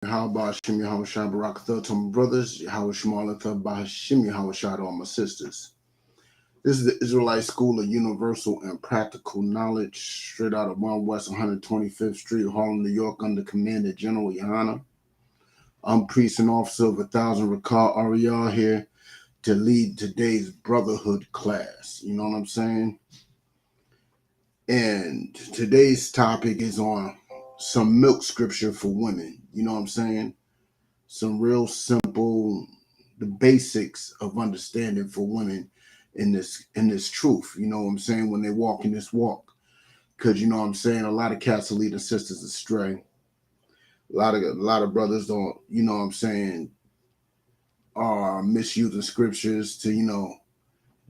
How about Shimmy Hawashad Barakatha to my brothers? How Shmalatha Bahashimi Hawashad all my sisters. This is the Israelite School of Universal and Practical Knowledge, straight out of 1 West 125th Street, Harlem, New York, under command of General Yohana. I'm priest and officer of 1,000 Rakal Ariel here to lead today's Brotherhood class. You know what I'm saying? And today's topic is on some milk scripture for women. You know what I'm saying? Some real simple, the basics of understanding for women in this truth. You know what I'm saying? When they walk in this walk, because you know what I'm saying, a lot of cats are leading sisters astray. A lot of brothers don't. You know what I'm saying, are misusing scriptures to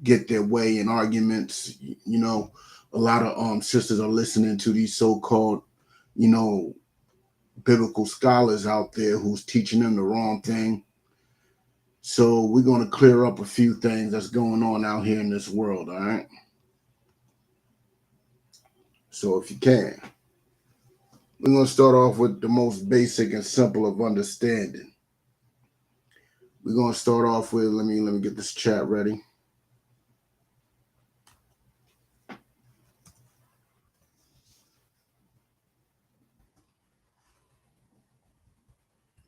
get their way in arguments. You know, a lot of sisters are listening to these so-called biblical scholars out there who's teaching them the wrong thing. So we're going to clear up a few things that's going on out here in this world, all right? So if you can, we're going to start off with the most basic and simple of understanding. We're going to start off with, let me get this chat ready.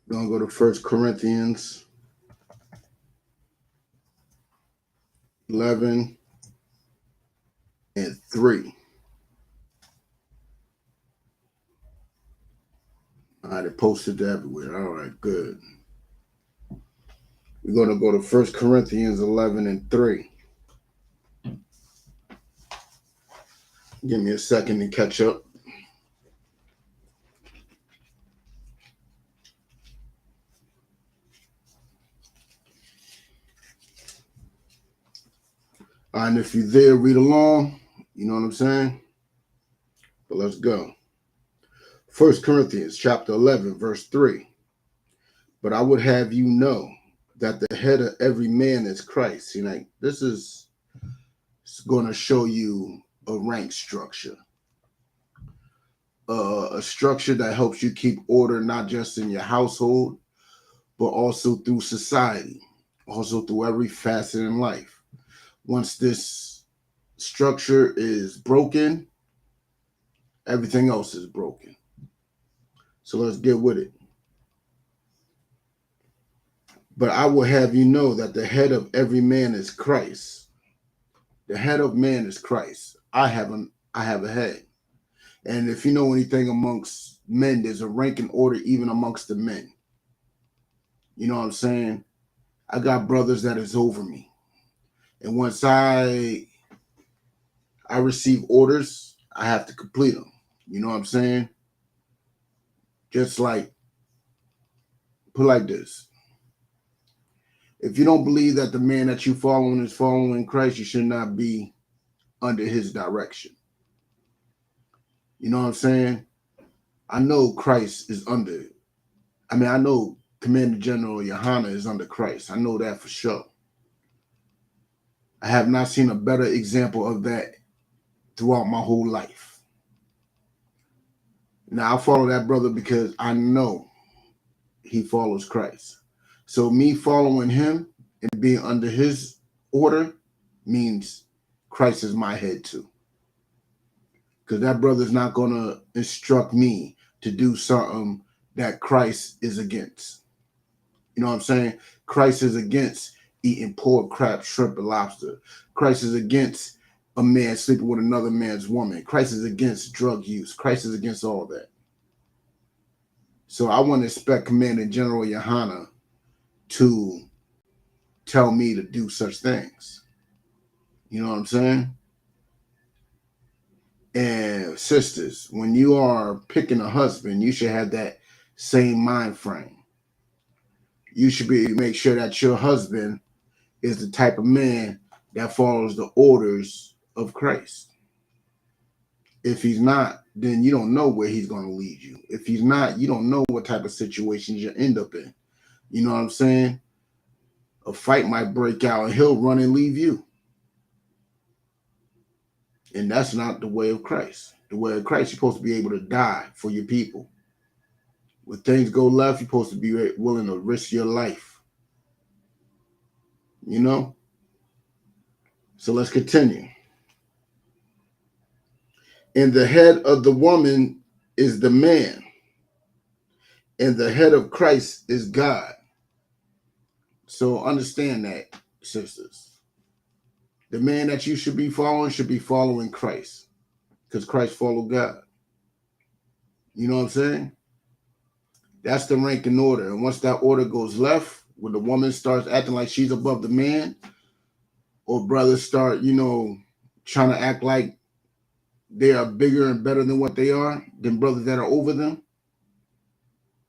We're going to go to 1 Corinthians 11 and 3. All right, it posted everywhere. All right, good. We're going to go to 1 Corinthians 11 and 3. Give me a second to catch up. And if you're there, read along. You know what I'm saying? But let's go. 1 Corinthians chapter 11, verse 3. But I would have you know that the head of every man is Christ. See, like, this is going to show you a rank structure. A structure that helps you keep order, not just in your household, but also through society, also through every facet in life. Once this structure is broken, everything else is broken. So let's get with it. But I will have you know that the head of every man is Christ. The head of man is Christ. I have a head. And if you know anything amongst men, there's a rank and order even amongst the men. You know what I'm saying? I got brothers that is over me. And once I receive orders, I have to complete them. You know what I'm saying? Just like, put like this. If you don't believe that the man that you following is following Christ, you should not be under his direction. You know what I'm saying? I know Christ is under. I know Commander General Yohana is under Christ. I know that for sure. I have not seen a better example of that throughout my whole life. Now, I follow that brother because I know he follows Christ. So me following him and being under his order means Christ is my head too. Because that brother's not going to instruct me to do something that Christ is against. You know what I'm saying? Christ is against eating pork, crab, shrimp, and lobster. Christ is against a man sleeping with another man's woman. Christ is against drug use. Christ is against all that. So I want to expect Commander General Yohana to tell me to do such things. You know what I'm saying? And sisters, when you are picking a husband, you should have that same mind frame. You should make sure that your husband is the type of man that follows the orders of Christ. If he's not, then you don't know where he's going to lead you. If he's not, you don't know what type of situations you end up in. You know what I'm saying? A fight might break out and he'll run and leave you. And that's not the way of Christ. The way of Christ, you're supposed to be able to die for your people. When things go left, you're supposed to be willing to risk your life. You know? So let's continue. And the head of the woman is the man, and the head of Christ is God. So understand that, sisters. The man that you should be following Christ, because Christ followed God. You know what I'm saying? That's the rank and order. And once that order goes left, when the woman starts acting like she's above the man, or brothers start, trying to act like they are bigger and better than what they are, than brothers that are over them,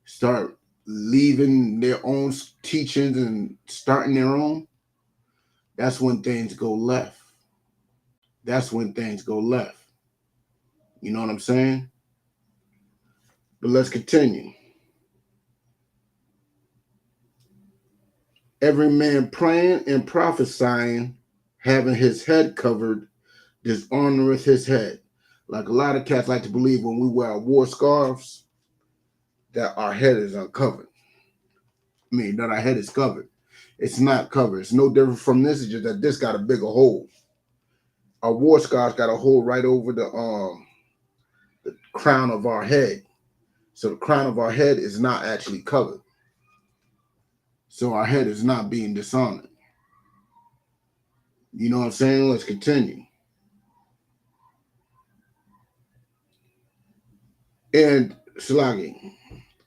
start leaving their own teachings and starting their own, that's when things go left. That's when things go left. You know what I'm saying? But let's continue. Every man praying and prophesying, having his head covered, dishonoreth his head. Like a lot of cats like to believe when we wear our war scarves, that our head is uncovered. That our head is covered. It's not covered. It's no different from this. It's just that this got a bigger hole. Our war scarves got a hole right over the crown of our head. So the crown of our head is not actually covered. So our head is not being dishonored. You know what I'm saying? Let's continue. And Slagi,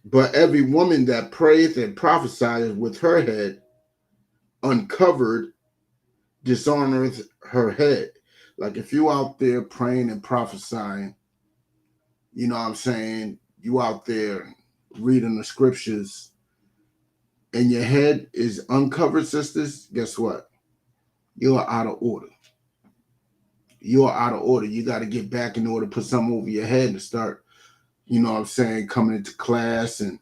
but every woman that prayeth and prophesieth with her head uncovered dishonoreth her head. Like if you out there praying and prophesying, you know what I'm saying? You out there reading the scriptures and your head is uncovered, sisters, guess what? You're out of order. You're out of order. You got to get back in order, put something over your head and start, you know what I'm saying, coming into class. And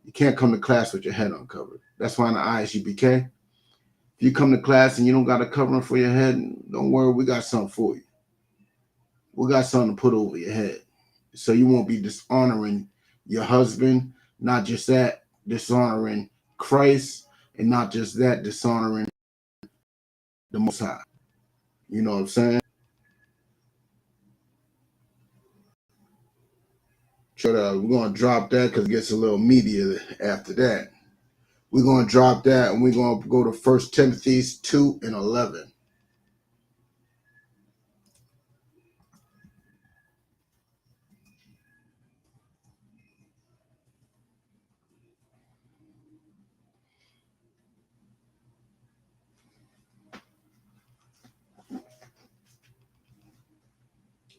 you can't come to class with your head uncovered. That's why in the ISUPK, if you come to class and you don't got a covering for your head, don't worry, we got something for you. We got something to put over your head. So you won't be dishonoring your husband, not just that, dishonoring Christ, and not just that, dishonoring the Most High. You know what I'm saying? So we're going to drop that because it gets a little meatier after that. We're going to drop that and we're going to go to 1 Timothy 2:11.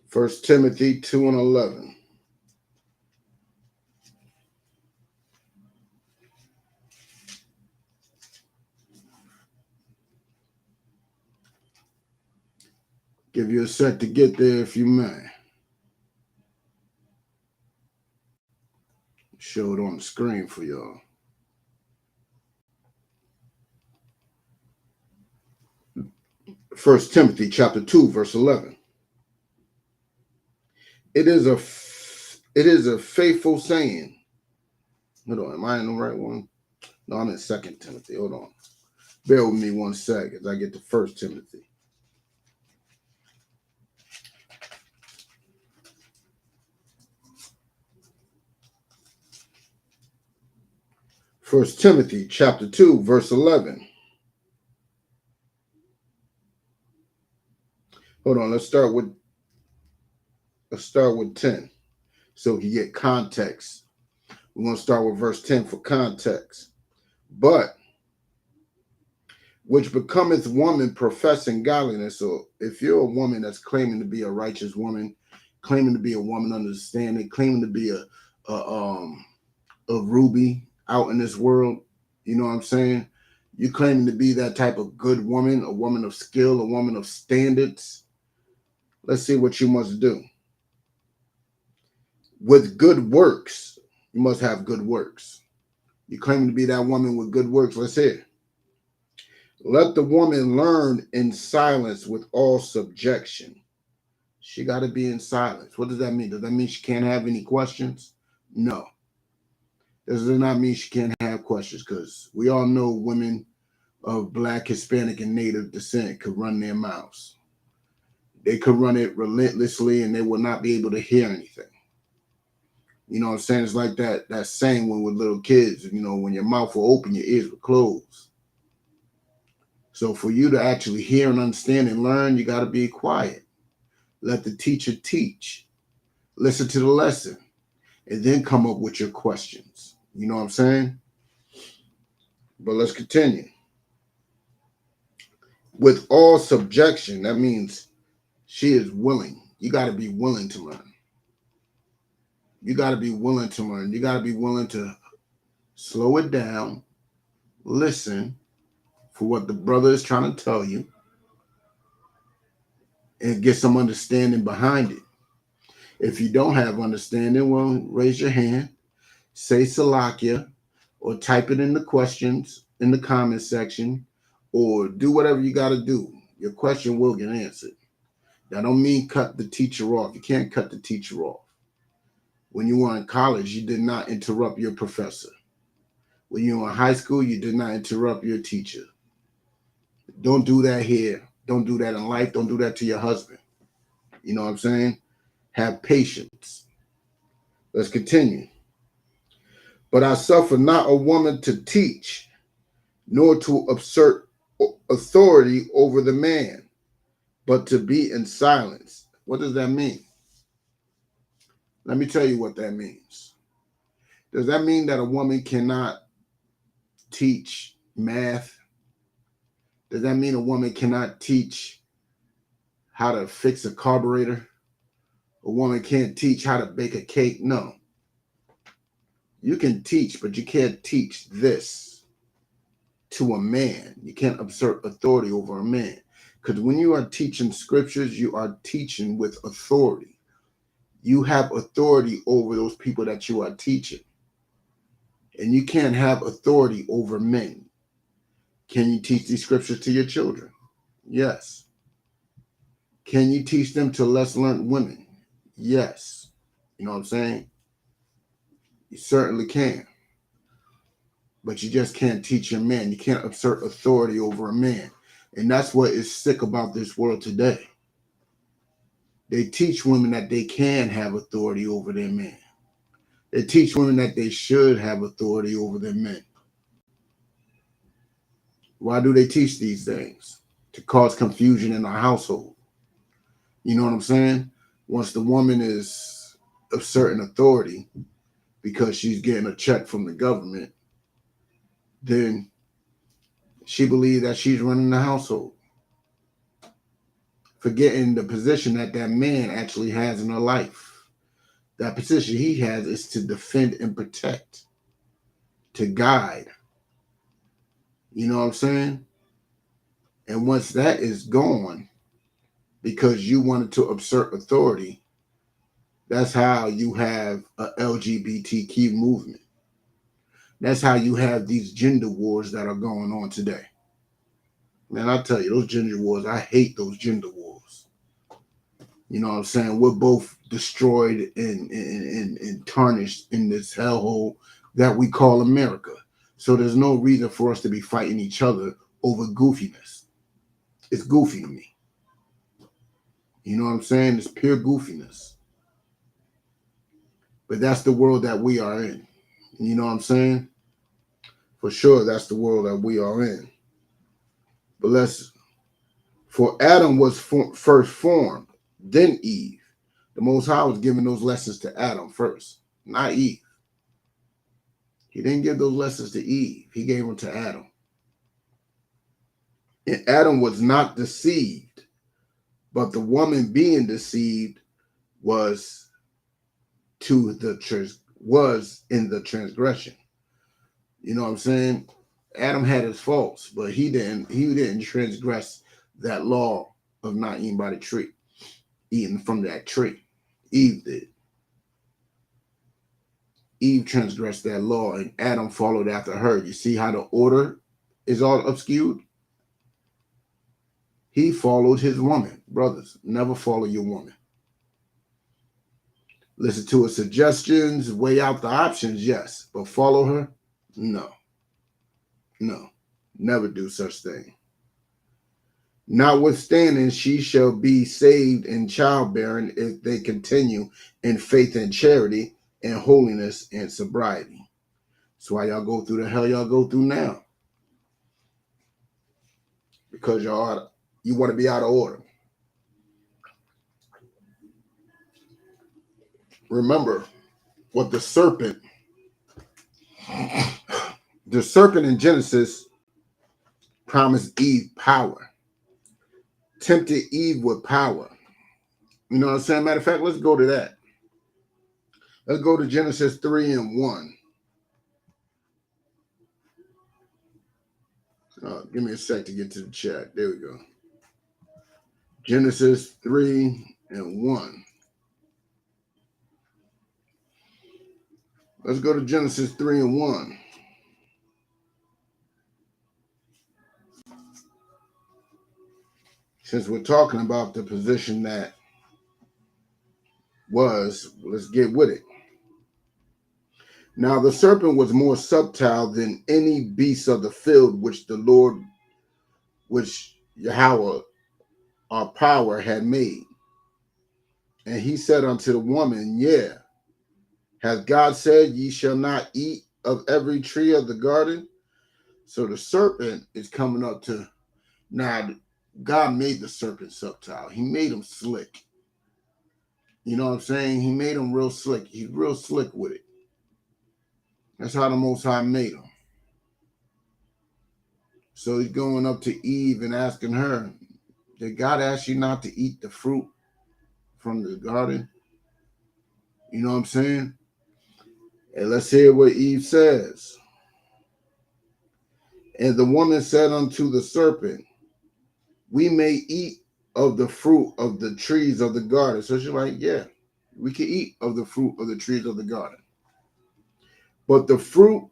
First Timothy 2:11. Give you a sec to get there if you may. Show it on the screen for y'all. First Timothy chapter 2, verse 11. It is a faithful saying. Hold on, am I in the right one? No, I'm in 2 Timothy. Hold on. Bear with me 1 second as I get to 1 Timothy. First Timothy chapter 2, verse 11. Hold on, let's start with 10. So you get context. We're going to start with verse 10 for context. But which becometh woman professing godliness. So if you're a woman that's claiming to be a righteous woman, claiming to be a woman understanding, claiming to be a ruby out in this world, you know what I'm saying? You claiming to be that type of good woman, a woman of skill, a woman of standards. Let's see what you must do. With good works, you must have good works. You claiming to be that woman with good works. Let's hear. Let the woman learn in silence with all subjection. She got to be in silence. What does that mean? Does that mean she can't have any questions? No. Does not mean she can't have questions, because we all know women of Black, Hispanic, and Native descent could run their mouths. They could run it relentlessly and they will not be able to hear anything. You know what I'm saying? It's like that saying when we're little kids, you know, when your mouth will open, your ears will close. So for you to actually hear and understand and learn, you got to be quiet. Let the teacher teach. Listen to the lesson. And then come up with your questions. You know what I'm saying? But let's continue. With all subjection, that means she is willing. You got to be willing to learn. You got to be willing to learn. You got to be willing to slow it down, listen for what the brother is trying to tell you, and get some understanding behind it. If you don't have understanding, well, raise your hand, say Salakia, or type it in the questions in the comment section, or do whatever you got to do. Your question will get answered. That don't mean cut the teacher off. You can't cut the teacher off. When you were in college, you did not interrupt your professor. When you were in high school, you did not interrupt your teacher. Don't do that here. Don't do that in life. Don't do that to your husband. You know what I'm saying? Have patience. Let's continue. But I suffer not a woman to teach, nor to assert authority over the man, but to be in silence. What does that mean? Let me tell you what that means. Does that mean that a woman cannot teach math? Does that mean a woman cannot teach how to fix a carburetor? A woman can't teach how to bake a cake? No. You can teach, but you can't teach this to a man. You can't assert authority over a man. Because when you are teaching scriptures, you are teaching with authority. You have authority over those people that you are teaching. And you can't have authority over men. Can you teach these scriptures to your children? Yes. Can you teach them to less learned women? Yes. You know what I'm saying? You certainly can. But you just can't teach a man. You can't assert authority over a man. And that's what is sick about this world today. They teach women that they can have authority over their men. They teach women that they should have authority over their men. Why do they teach these things? To cause confusion in our household. You know what I'm saying? Once the woman is of certain authority because she's getting a check from the government, then she believes that she's running the household, forgetting the position that that man actually has in her life. That position he has is to defend and protect, to guide. You know what I'm saying? And once that is gone, because you wanted to assert authority, that's how you have a LGBTQ movement. That's how you have these gender wars that are going on today. Man, I tell you, those gender wars, I hate those gender wars. You know what I'm saying? We're both destroyed and tarnished in this hellhole that we call America. So there's no reason for us to be fighting each other over goofiness. It's goofy to me. You know what I'm saying? It's pure goofiness. But that's the world that we are in. You know what I'm saying? For sure, that's the world that we are in. But for Adam was first formed, then Eve. The Most High was giving those lessons to Adam first, not Eve. He didn't give those lessons to Eve. He gave them to Adam. And Adam was not deceived, but the woman being deceived was in the transgression. You know what I'm saying? Adam had his faults, but he didn't transgress that law of not eating by the tree, eating from that tree. Eve did. Eve transgressed that law, and Adam followed after her. You see how the order is all obscured? He followed his woman. Brothers, never follow your woman. Listen to her suggestions, weigh out the options, yes. But follow her? No, no. Never do such thing. Notwithstanding, she shall be saved in childbearing if they continue in faith and charity and holiness and sobriety. That's why y'all go through the hell y'all go through now. Because you want to be out of order. Remember what the serpent in Genesis promised Eve power, tempted Eve with power. You know what I'm saying? Matter of fact, let's go to that. Let's go to Genesis 3:1. Give me a sec to get to the chat. There we go. Genesis 3:1. Let's go to Genesis 3:1. Since we're talking about the position that was, let's get with it. Now the serpent was more subtle than any beast of the field which the Lord, which Yahweh, our power, had made. And he said unto the woman, yeah, hath God said, ye shall not eat of every tree of the garden? So the serpent is coming up to, now God made the serpent subtle. He made him slick. You know what I'm saying? He made him real slick. He's real slick with it. That's how the Most High made him. So he's going up to Eve and asking her, did God ask you not to eat the fruit from the garden? You know what I'm saying? And let's hear what Eve says. And the woman said unto the serpent, we may eat of the fruit of the trees of the garden. So she's like, yeah, we can eat of the fruit of the trees of the garden. But the fruit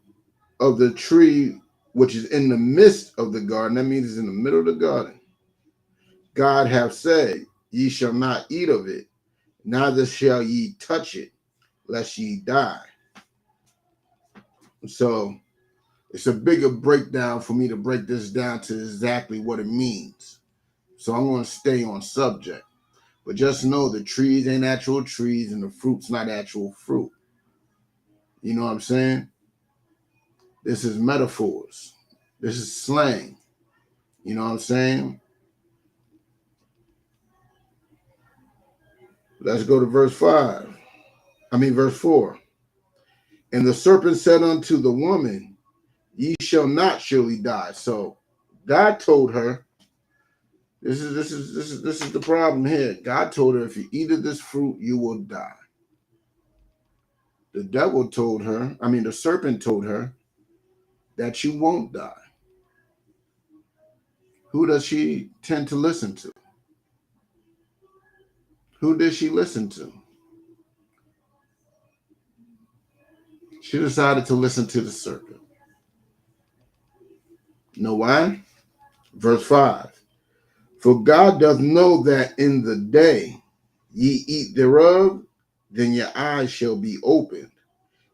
of the tree which is in the midst of the garden, that means it's in the middle of the garden, God hath said, ye shall not eat of it, neither shall ye touch it, lest ye die. So it's a bigger breakdown for me to break this down to exactly what it means. So I'm going to stay on subject. But just know the trees ain't actual trees and the fruit's not actual fruit. You know what I'm saying? This is metaphors. This is slang. You know what I'm saying? Let's go to verse 4. And the serpent said unto the woman, ye shall not surely die. So God told her, this is the problem here. God told her, if you eat of this fruit, you will die. The serpent told her that you won't die. Who does she tend to listen to? Who did she listen to? She decided to listen to the serpent. Know why? Verse 5. For God doth know that in the day ye eat thereof, then your eyes shall be opened,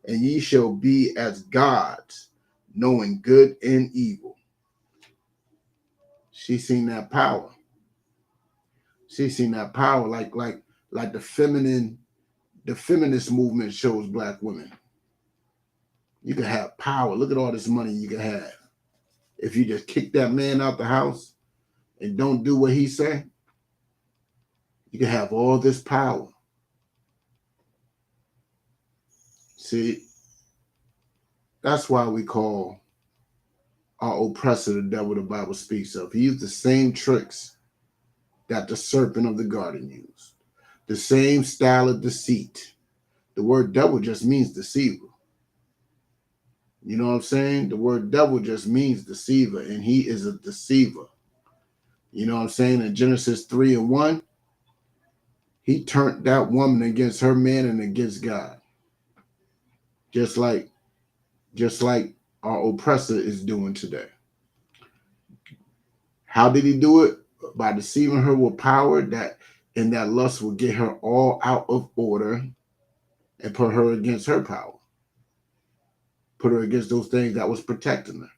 and ye shall be as gods, knowing good and evil. She seen that power. She seen that power like the feminist movement shows black women. You can have power. Look at all this money you can have. If you just kick that man out the house and don't do what he say, you can have all this power. See, that's why we call our oppressor the devil the Bible speaks of. He used the same tricks that the serpent of the garden used. The same style of deceit. The word devil just means deceiver. You know what I'm saying? The word devil just means deceiver, and he is a deceiver. You know what I'm saying? In Genesis 3:1, he turned that woman against her man and against God. Just like our oppressor is doing today. How did he do it? By deceiving her with power, that lust will get her all out of order, and put her against her power. Put her against those things that was protecting her,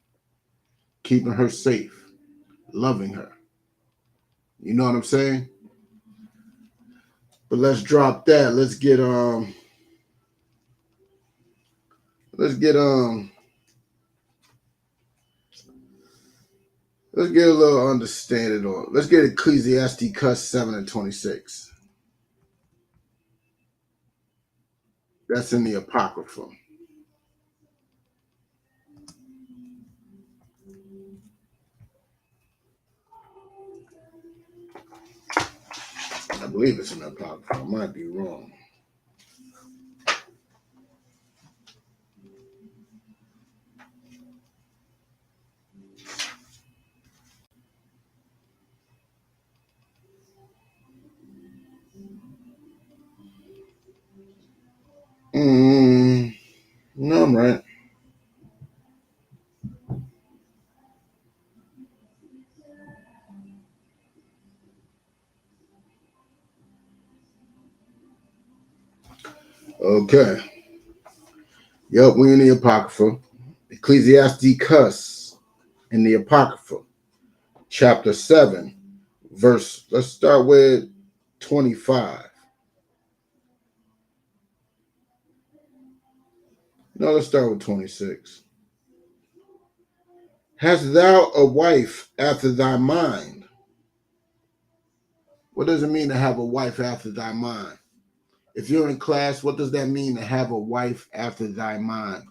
keeping her safe, loving her. You know what I'm saying? But let's drop that. Let's get let's get a little understanding on. Let's get Ecclesiasticus 7:26. That's in the Apocrypha. I believe it's in the Apocrypha. I might be wrong. No, I'm right. Okay. Yep, we in the Apocrypha. Ecclesiasticus in the Apocrypha, chapter 7, verse, let's start with 25. No, let's start with 26. Hast thou a wife after thy mind? What does it mean to have a wife after thy mind? If you're in class, what does that mean to have a wife after thy mind?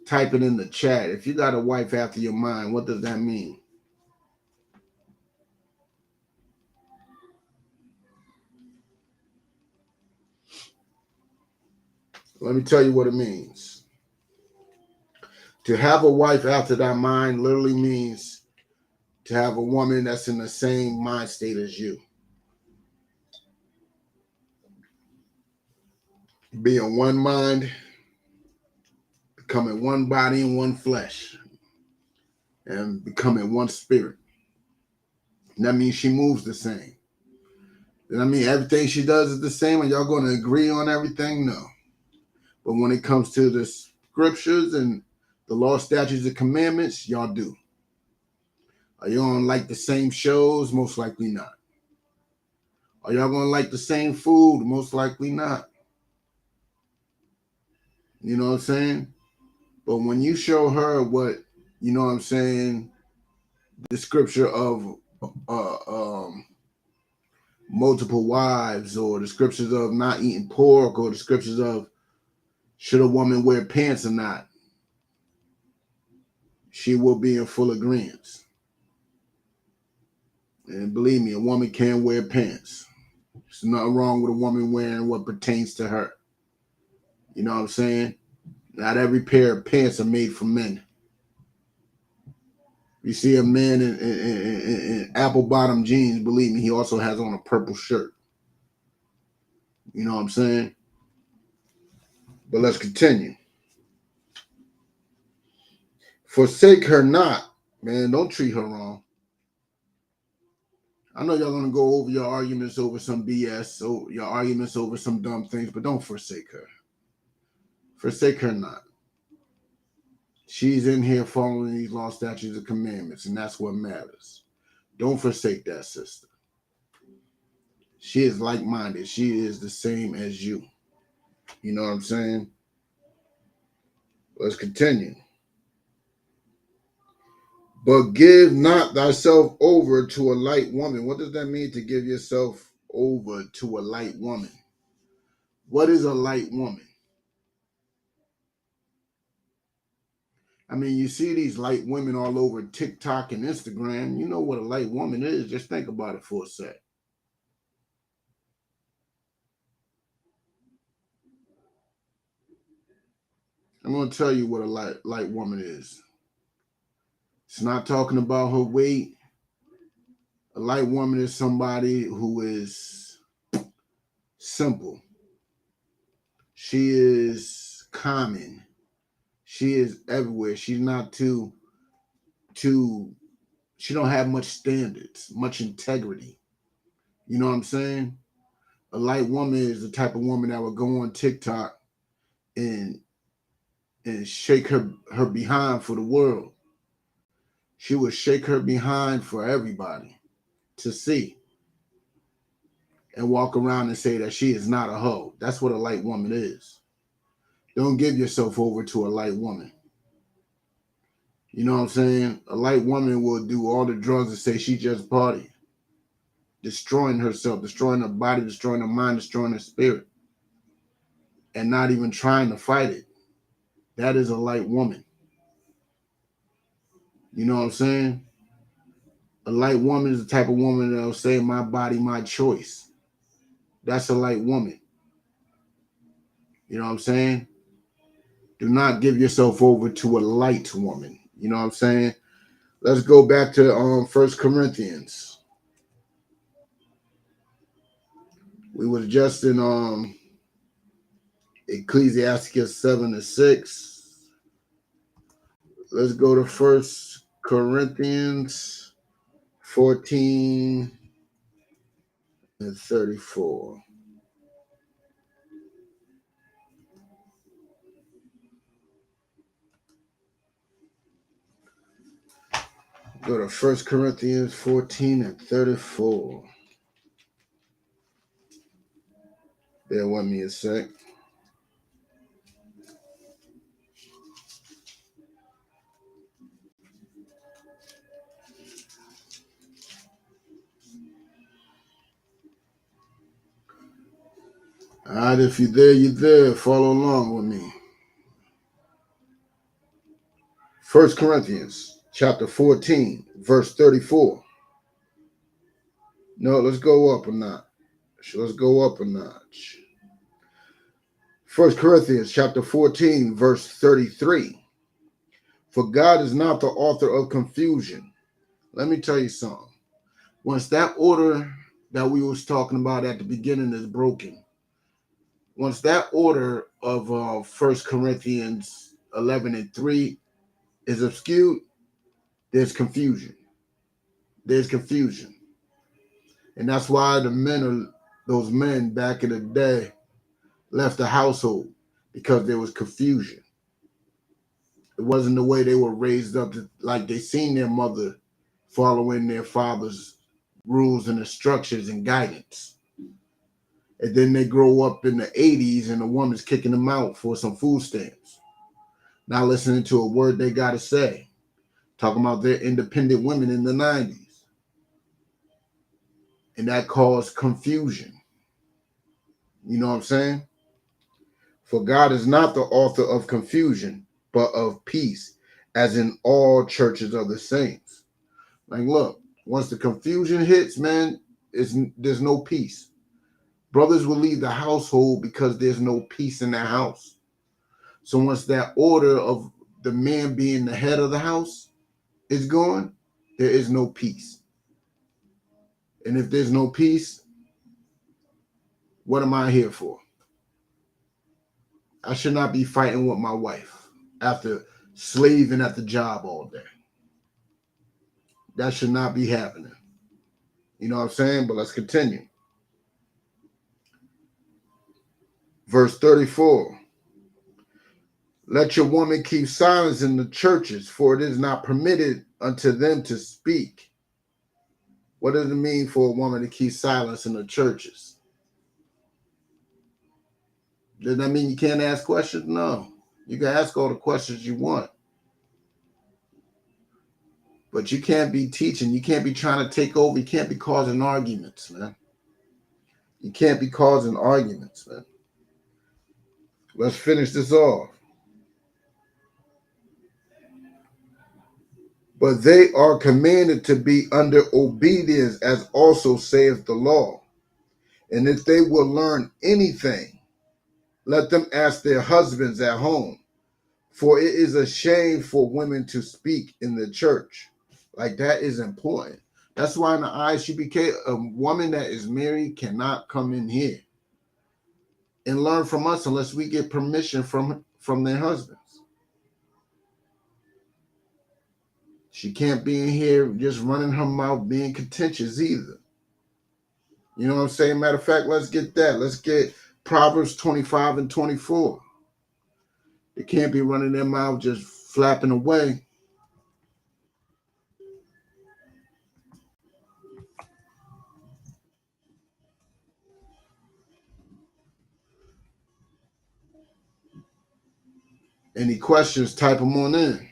Type it in the chat. If you got a wife after your mind, what does that mean? Let me tell you what it means. To have a wife after thy mind literally means to have a woman that's in the same mind state as you. Be in one mind, becoming one body and one flesh, and becoming one spirit. And that means she moves the same. And I mean, everything she does is the same, and y'all going to agree on everything? No. But when it comes to the scriptures and the law, statutes, and commandments, y'all do. Are y'all going to like the same shows? Most likely not. Are y'all going to like the same food? Most likely not. You know what I'm saying? But when you show her what, you know what I'm saying, the scripture of uh, um, multiple wives, or the scriptures of not eating pork, or the scriptures of should a woman wear pants or not, she will be in full agreement. And believe me, a woman can wear pants. There's nothing wrong with a woman wearing what pertains to her. You know what I'm saying? Not every pair of pants are made for men. You see a man in apple bottom jeans, believe me, he also has on a purple shirt. You know what I'm saying? But let's continue. Forsake her not, man. Don't treat her wrong. I know y'all gonna go over your arguments over some BS, so your arguments over some dumb things, but don't forsake her. Forsake her not. She's in here following these law, statutes, and commandments, and that's what matters. Don't forsake that sister. She is like-minded. She is the same as you. You know what I'm saying? Let's continue. But give not thyself over to a light woman. What does that mean, to give yourself over to a light woman? What is a light woman? I mean, you see these light women all over TikTok and Instagram. You know what a light woman is. Just think about it for a sec. I'm going to tell you what a light woman is. It's not talking about her weight. A light woman is somebody who is simple. She is common. She is everywhere. She's not too she don't have much standards, much integrity. You know what I'm saying? A light woman is the type of woman that would go on TikTok and shake her behind for the world. She would shake her behind for everybody to see and walk around and say that she is not a hoe. That's what a light woman is. Don't give yourself over to a light woman. You know what I'm saying? A light woman will do all the drugs and say she just party, destroying herself, destroying her body, destroying her mind, destroying her spirit, and not even trying to fight it. That is a light woman. You know what I'm saying? A light woman is the type of woman that'll say, my body, my choice. That's a light woman. You know what I'm saying? Do not give yourself over to a light woman. You know what I'm saying? Let's go back to 1 Corinthians. We was just in Ecclesiastes 7-6. Let's go to 1 Corinthians 14:34. Go to 1 Corinthians 14:34. Bear with me a sec. All right, if you're there, you're there. Follow along with me. 1 Corinthians chapter 14, verse 34. No, let's go up a notch. Let's go up a notch. 1 Corinthians chapter 14, verse 33. For God is not the author of confusion. Let me tell you something. Once that order that we was talking about at the beginning is broken, once that order of 1 Corinthians 11:3 is obscured, there's confusion. There's confusion. And that's why those men back in the day left the household, because there was confusion. It wasn't the way they were raised up to, like they seen their mother following their father's rules and instructions and guidance. And then they grow up in the 80s and the woman's kicking them out for some food stamps. Not listening to a word they got to say. Talking about their independent women in the 90s. And that caused confusion. You know what I'm saying? For God is not the author of confusion, but of peace, as in all churches of the saints. Like, look, once the confusion hits, man, there's no peace. Brothers will leave the household because there's no peace in their house. So once that order of the man being the head of the house is gone, there is no peace. And if there's no peace, what am I here for? I should not be fighting with my wife after slaving at the job all day. That should not be happening. You know what I'm saying? But let's continue. Verse 34. Let your woman keep silence in the churches, for it is not permitted unto them to speak. What does it mean for a woman to keep silence in the churches? Does that mean you can't ask questions? No. You can ask all the questions you want. But you can't be teaching. You can't be trying to take over. You can't be causing arguments, man. You can't be causing arguments, man. Let's finish this off. But they are commanded to be under obedience, as also saith the law. And if they will learn anything, let them ask their husbands at home. For it is a shame for women to speak in the church. Like, that is important. That's why in the ISUPK, a woman that is married cannot come in here and learn from us unless we get permission from their husbands. She can't be in here just running her mouth being contentious either. You know what I'm saying? Matter of fact, let's get that. Let's get Proverbs 25 and 24. They can't be running their mouth just flapping away. Any questions, type them on in.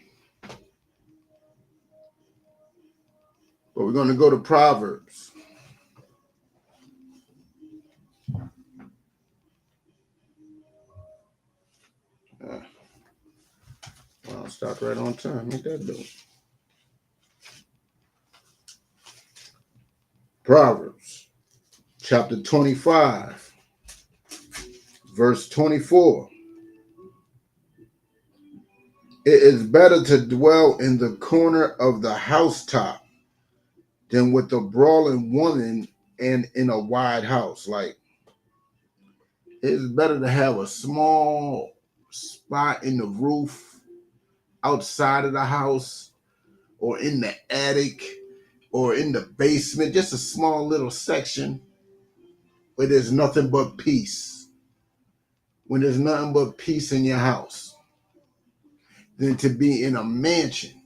But we're going to go to Proverbs. I'll stop right on time. Ain't that dope? Proverbs chapter 25, verse 24. It is better to dwell in the corner of the housetop than with a brawling woman and in a wide house. Like, it's better to have a small spot in the roof outside of the house or in the attic or in the basement, just a small little section where there's nothing but peace. When there's nothing but peace in your house, than to be in a mansion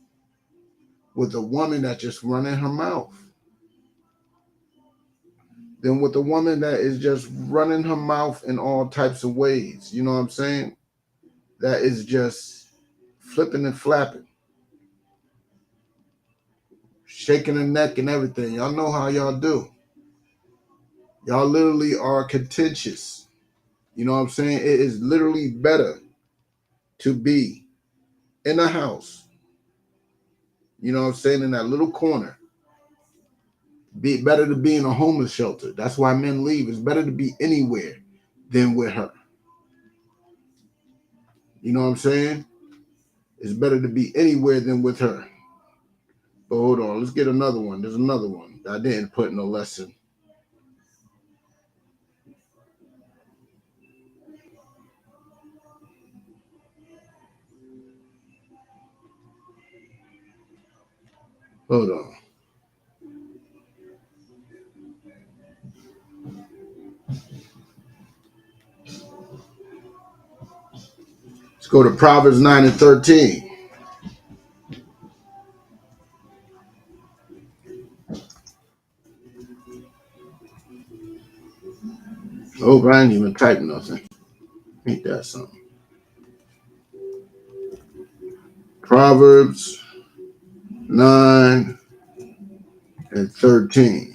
with a woman that's just running her mouth. Than with a woman that is just running her mouth in all types of ways. You know what I'm saying? That is just flipping and flapping, shaking her neck and everything. Y'all know how y'all do. Y'all literally are contentious. You know what I'm saying? It is literally better to be in a house, you know what I'm saying, in that little corner. Be better to be in a homeless shelter. That's why men leave. It's better to be anywhere than with her. You know what I'm saying? It's better to be anywhere than with her. But hold on, let's get another one. There's another one I didn't put in the lesson. Hold on. Let's go to Proverbs 9 and 13. Oh, I ain't even typed nothing. Ain't that something? Proverbs 9 and 13.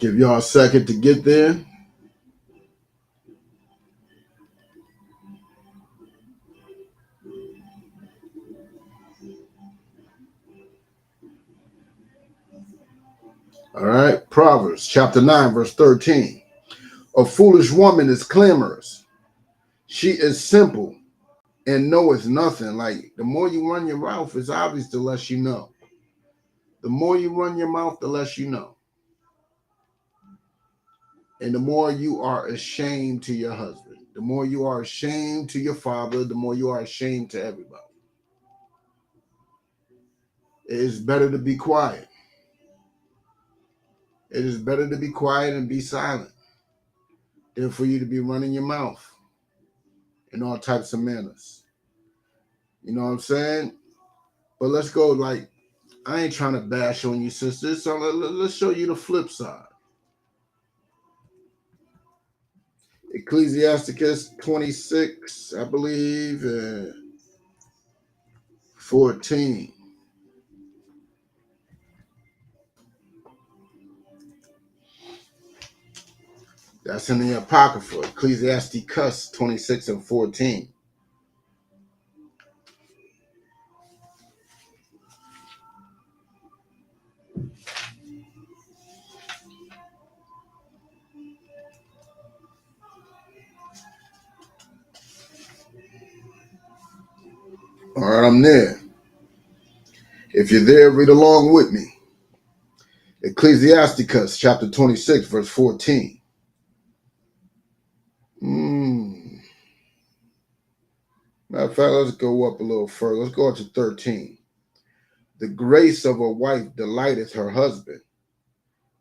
Give y'all a second to get there. All right. Proverbs chapter 9, verse 13. A foolish woman is clamorous. She is simple and knoweth nothing. Like, the more you run your mouth, it's obvious the less you know. The more you run your mouth, the less you know. And the more you are ashamed to your husband, the more you are ashamed to your father, the more you are ashamed to everybody. It is better to be quiet. It is better to be quiet and be silent than for you to be running your mouth in all types of manners. You know what I'm saying? But let's go, like, I ain't trying to bash on you, sisters, so let's show you the flip side. Ecclesiasticus 26, I believe, 14. That's in the Apocrypha, Ecclesiasticus 26 and 14. All right, I'm there. If you're there, read along with me. Ecclesiasticus chapter 26, verse 14. Matter of fact, let's go up a little further. Let's go up to 13. The grace of a wife delighteth her husband,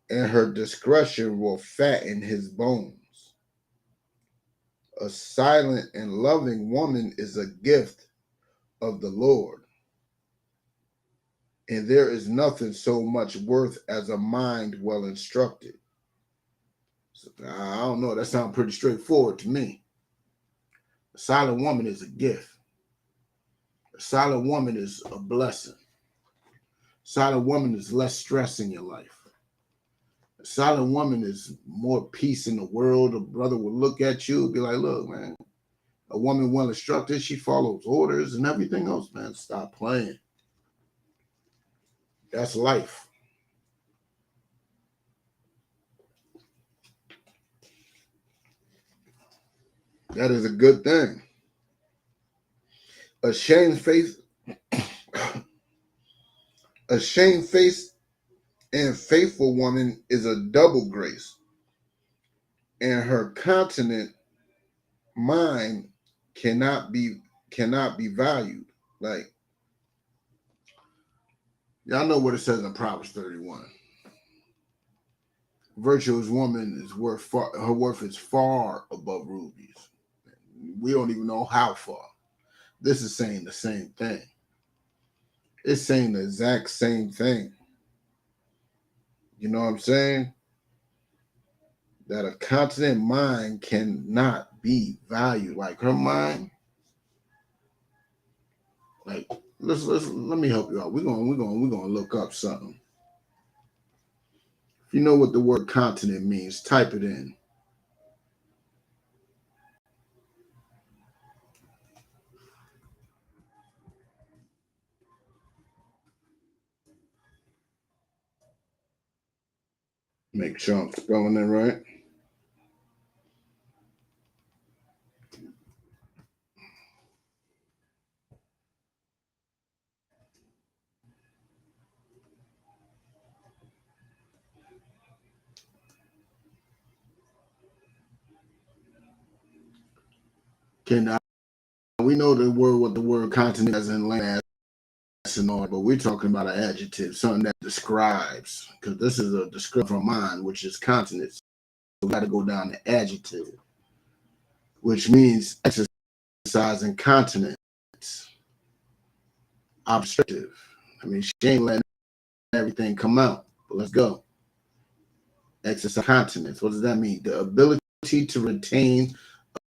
and her discretion will fatten his bones. A silent and loving woman is a gift of the Lord, and there is nothing so much worth as a mind well instructed. So, I don't know. That sounds pretty straightforward to me. A silent woman is a gift. A silent woman is a blessing. A silent woman is less stress in your life. A silent woman is more peace in the world. A brother will look at you and be like, look, man, a woman well instructed, she follows orders and everything else, man. Stop playing. That's life. That is a good thing. A shamefaced, a shamefaced and faithful woman is a double grace, and her continent mind cannot be valued. Like, y'all know what it says in Proverbs 31. Virtuous woman is worth far, her worth is far above rubies. We don't even know how far. This is saying the same thing. It's saying the exact same thing. You know what I'm saying? That a continent mind cannot be valued. Like her mind, like let me help you out. We're gonna look up something. If you know what the word continent means, type it in. Make sure I'm spelling it right. Okay, now we know the word what the word continent as in land and all, but we're talking about an adjective, something that describes, because this is a description from mine, which is continents. So we got to go down to adjective, which means exercising continents. Obstructive. I mean, she ain't letting everything come out, but let's go. Exercise continence. What does that mean? The ability to retain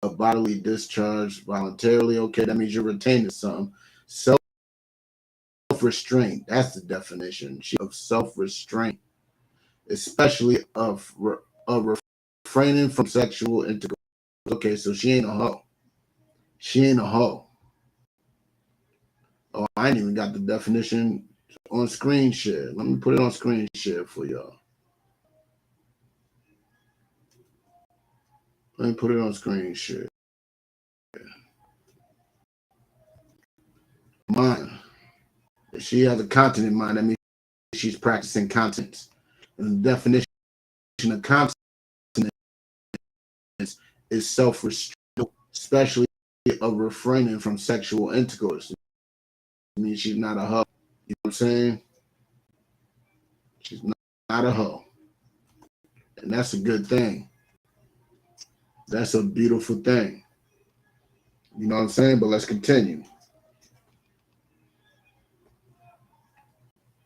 a bodily discharge voluntarily. Okay, that means you're retaining something. Self-restraint. That's the definition of self-restraint, especially of refraining from sexual intercourse. Okay, so she ain't a hoe. She ain't a hoe. Oh, I ain't even got the definition on screen share. Let me put it on screen share for y'all. Let me put it on screen share. Mind. If she has a continent mind, that means she's practicing continence. And the definition of continence is self-restraint, especially of refraining from sexual intercourse. It means she's not a hoe. You know what I'm saying? She's not a hoe. And that's a good thing. That's a beautiful thing. You know what I'm saying? But let's continue.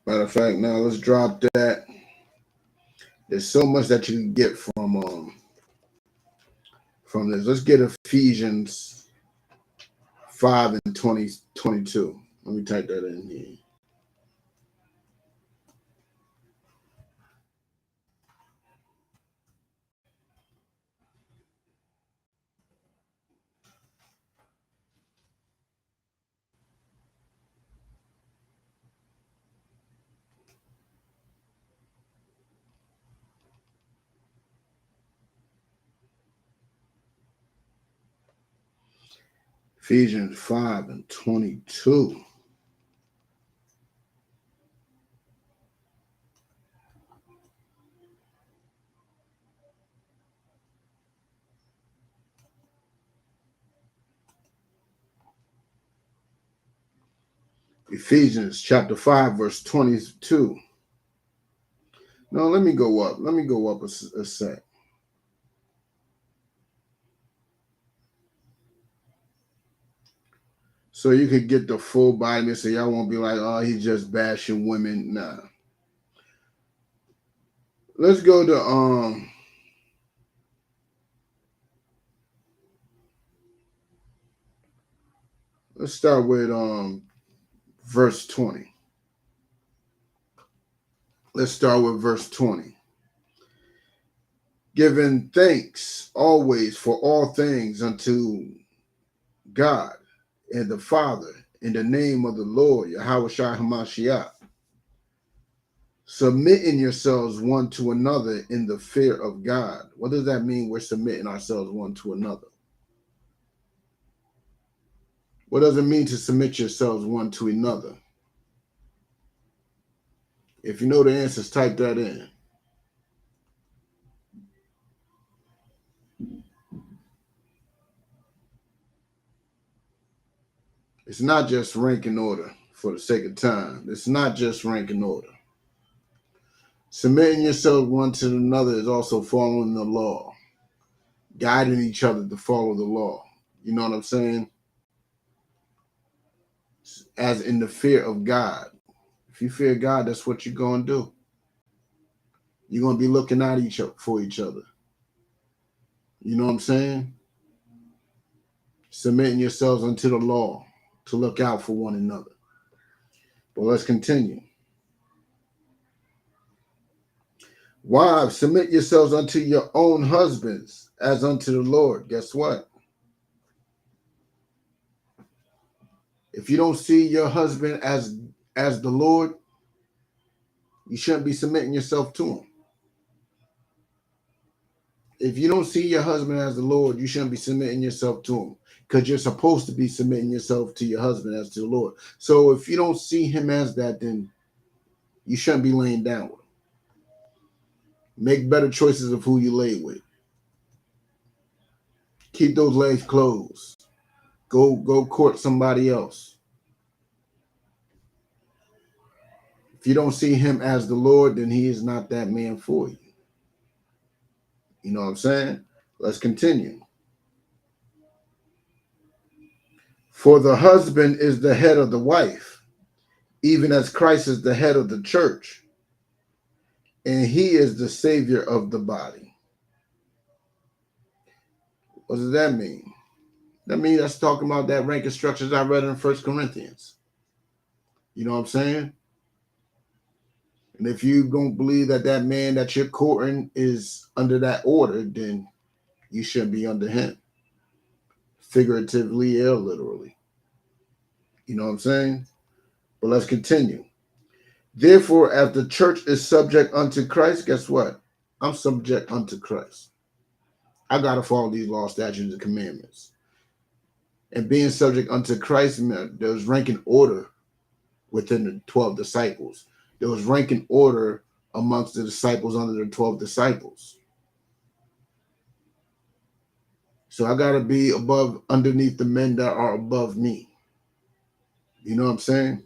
Matter of fact, now let's drop that. There's so much that you can get from this. Let's get Ephesians 5 and 22. Let me type that in here. Ephesians 5 and 22. Ephesians chapter 5, verse 22. No, let me go up. Let me go up a sec. So you could get the full body and so y'all won't be like, oh, he's just bashing women. Nah. Let's go to let's start with verse 20. Let's start with verse 20. Giving thanks always for all things unto God and the Father in the name of the Lord, Yahweh Shai Hamashiach, submitting yourselves one to another in the fear of God. What does that mean? We're submitting ourselves one to another. What does it mean to submit yourselves one to another? If you know the answers, type that in. It's not just rank and order for the sake of time. It's not just rank and order. Submitting yourselves one to another is also following the law, guiding each other to follow the law. You know what I'm saying? As in the fear of God. If you fear God, that's what you're going to do. You're going to be looking out for each other. You know what I'm saying? Submitting yourselves unto the law to look out for one another. But let's continue. Wives, submit yourselves unto your own husbands as unto the Lord. Guess what? If you don't see your husband as the Lord, you shouldn't be submitting yourself to him. If you don't see your husband as the Lord, you shouldn't be submitting yourself to him, because you're supposed to be submitting yourself to your husband as to the Lord. So if you don't see him as that, then you shouldn't be laying down with him. Make better choices of who you lay with. Keep those legs closed. Go court somebody else. If you don't see him as the Lord, then he is not that man for you. You know what I'm saying? Let's continue. For the husband is the head of the wife, even as Christ is the head of the church, and he is the savior of the body. What does that mean? That means that's talking about that rank instructions I read in 1 Corinthians. You know what I'm saying? And if you don't believe that that man that you're courting is under that order, then you shouldn't be under him, figuratively or literally. You know what I'm saying? But let's continue. Therefore, as the church is subject unto Christ, guess what? I'm subject unto Christ. I got to follow these law, statutes, and commandments. And being subject unto Christ, there was rank and order within the 12 disciples. There was rank and order amongst the disciples under the 12 disciples. So I got to be underneath the men that are above me. You know what I'm saying?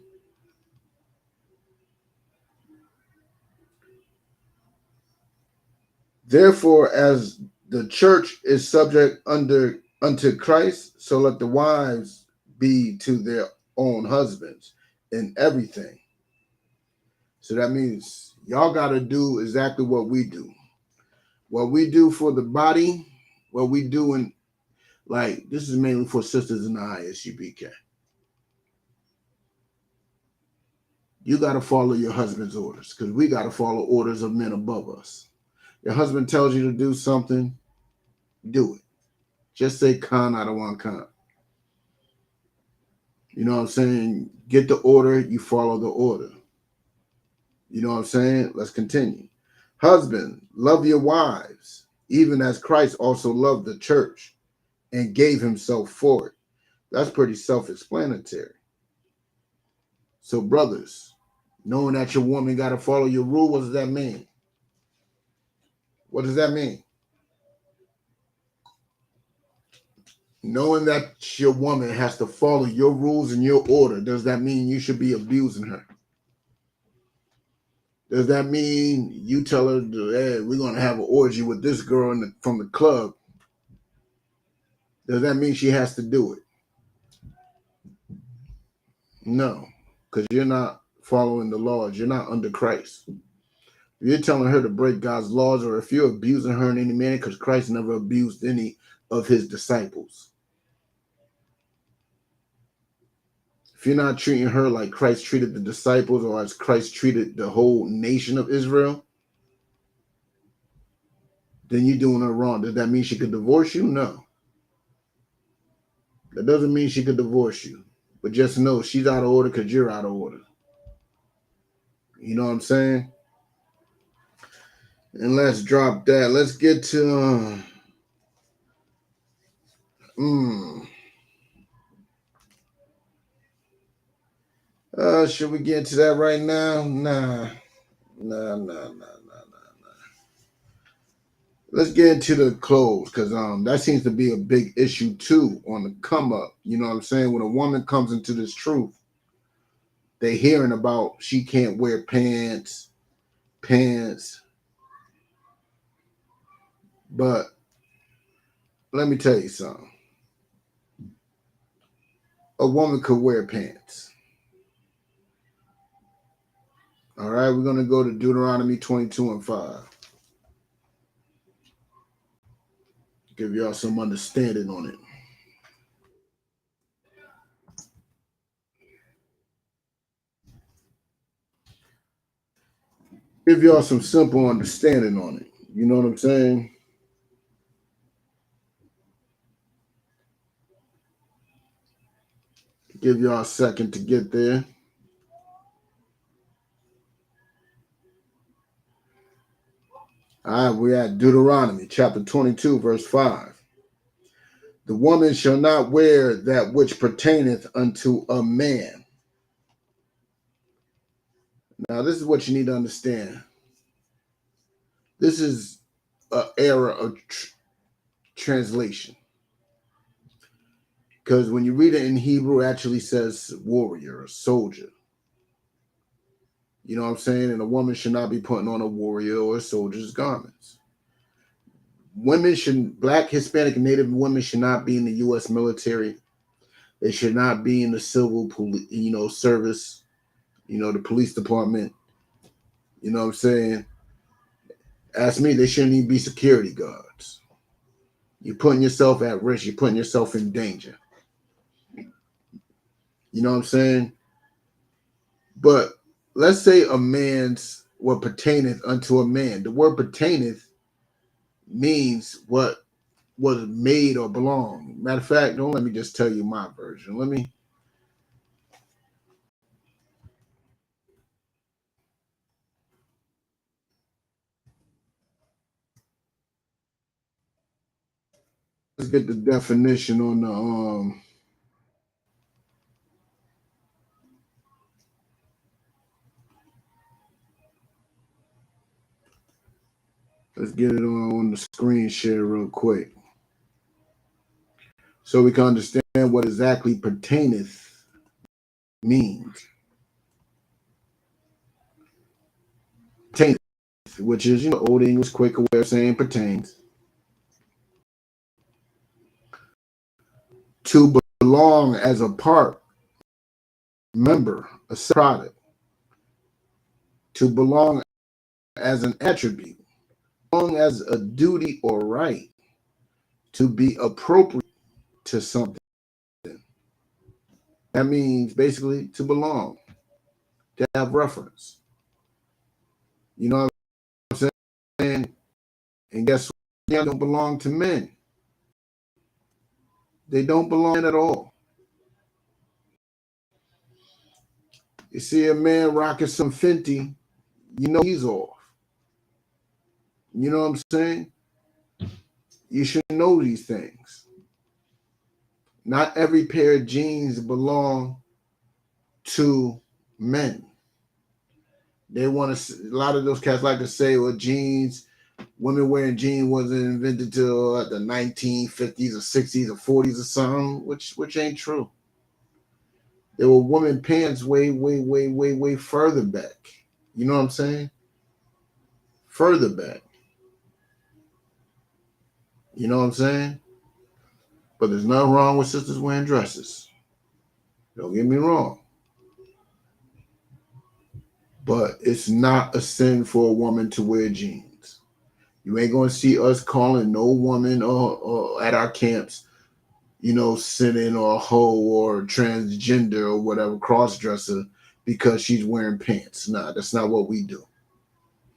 Therefore, as the church is subject unto Christ, so let the wives be to their own husbands in everything. So that means y'all got to do exactly what we do. What we do for the body, what we do in, like, this is mainly for sisters in the ISUPK. You got to follow your husband's orders, because we got to follow orders of men above us. Your husband tells you to do something, do it. Just say Khan, I don't want Khan. You know what I'm saying? Get the order, you follow the order. You know what I'm saying? Let's continue. Husband, love your wives, even as Christ also loved the church and gave himself for it. That's pretty self-explanatory. So, brothers, knowing that your woman got to follow your rule, what does that mean? What does that mean? Knowing that your woman has to follow your rules and your order, does that mean you should be abusing her? Does that mean you tell her, hey, we're going to have an orgy with this girl from the club? Does that mean she has to do it? No, because you're not following the laws. You're not under Christ. If you're telling her to break God's laws, or if you're abusing her in any manner, because Christ never abused any of his disciples. If you're not treating her like Christ treated the disciples, or as Christ treated the whole nation of Israel, then you're doing her wrong. Does that mean she could divorce you? No. That doesn't mean she could divorce you. But just know she's out of order because you're out of order. You know what I'm saying? And let's drop that. Let's get to should we get into that right now? Nah. Let's get into the clothes, because that seems to be a big issue too on the come up. You know what I'm saying? When a woman comes into this truth, they hearing about she can't wear pants. But let me tell you something. A woman could wear pants. All right, we're going to go to Deuteronomy 22:5. Give y'all some understanding on it. Give y'all some simple understanding on it. You know what I'm saying? Give y'all a second to get there. All right, we're at Deuteronomy chapter 22, verse 5. The woman shall not wear that which pertaineth unto a man. Now, this is what you need to understand. This is an error of translation. Because when you read it in Hebrew, it actually says warrior or soldier. You know what I'm saying? And a woman should not be putting on a warrior or a soldier's garments. Black, Hispanic, and Native women should not be in the U.S. military. They should not be in the civil service, the police department. You know what I'm saying? Ask me, they shouldn't even be security guards. You're putting yourself at risk. You're putting yourself in danger. You know what I'm saying? But let's say a man's what pertaineth unto a man. The word pertaineth means what was made or belong. Matter of fact, don't let me just tell you my version. Let's get the definition on the let's get it on the screen share real quick, so we can understand what exactly pertaineth means. Pertaineth, which is Old English Quaker way of saying pertains. To belong as a part, member, a product. To belong as an attribute, belong as a duty or right, to be appropriate to something. That means basically to belong, to have reference. You know what I'm saying? And guess what? They don't belong to men. They don't belong at all. You see a man rocking some Fenty, you know he's off. You know what I'm saying? You should know these things. Not every pair of jeans belong to men. They want to. A lot of those cats like to say, "Well, jeans Women wearing jeans wasn't invented till the 1950s or 60s or 40s or something, which ain't true. There were women pants way further back. You know what I'm saying? Further back. You know what I'm saying? But there's nothing wrong with sisters wearing dresses. Don't get me wrong. But it's not a sin for a woman to wear jeans. You ain't going to see us calling no woman or at our camps, you know, sinning or a hoe or transgender or whatever, cross-dresser, because she's wearing pants. Nah, that's not what we do.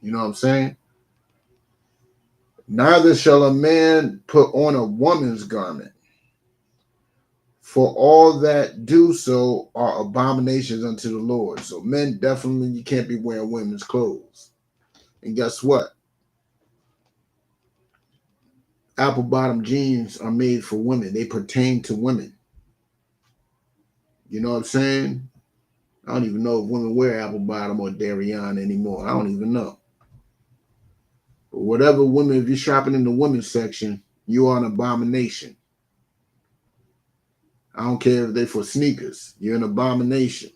You know what I'm saying? Neither shall a man put on a woman's garment, for all that do so are abominations unto the Lord. So men, definitely, you can't be wearing women's clothes. And guess what? Apple bottom jeans are made for women. They pertain to women. You know what I'm saying? I don't even know if women wear apple bottom or Darien anymore. I don't even know. But whatever women, if you're shopping in the women's section, you are an abomination. I don't care if they're for sneakers. You're an abomination.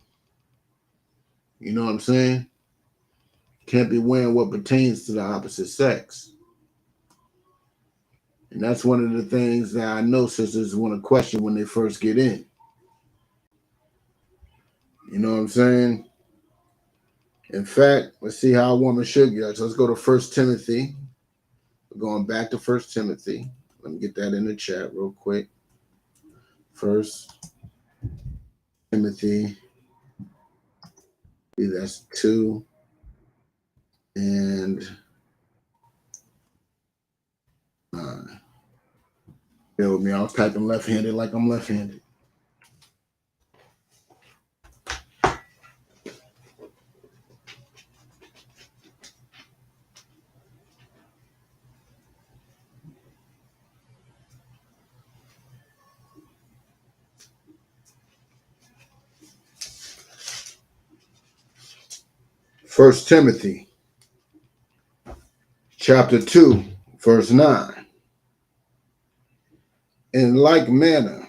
You know what I'm saying? Can't be wearing what pertains to the opposite sex. And that's one of the things that I know sisters want to question when they first get in. You know what I'm saying? In fact, let's see how a woman should get. So let's go to 1 Timothy. We're going back to 1 Timothy. Let me get that in the chat real quick. 1 Timothy. That's 2 and 9. Bear with me. I was typing left-handed like I'm left-handed. First Timothy chapter 2, verse 9. In like manner,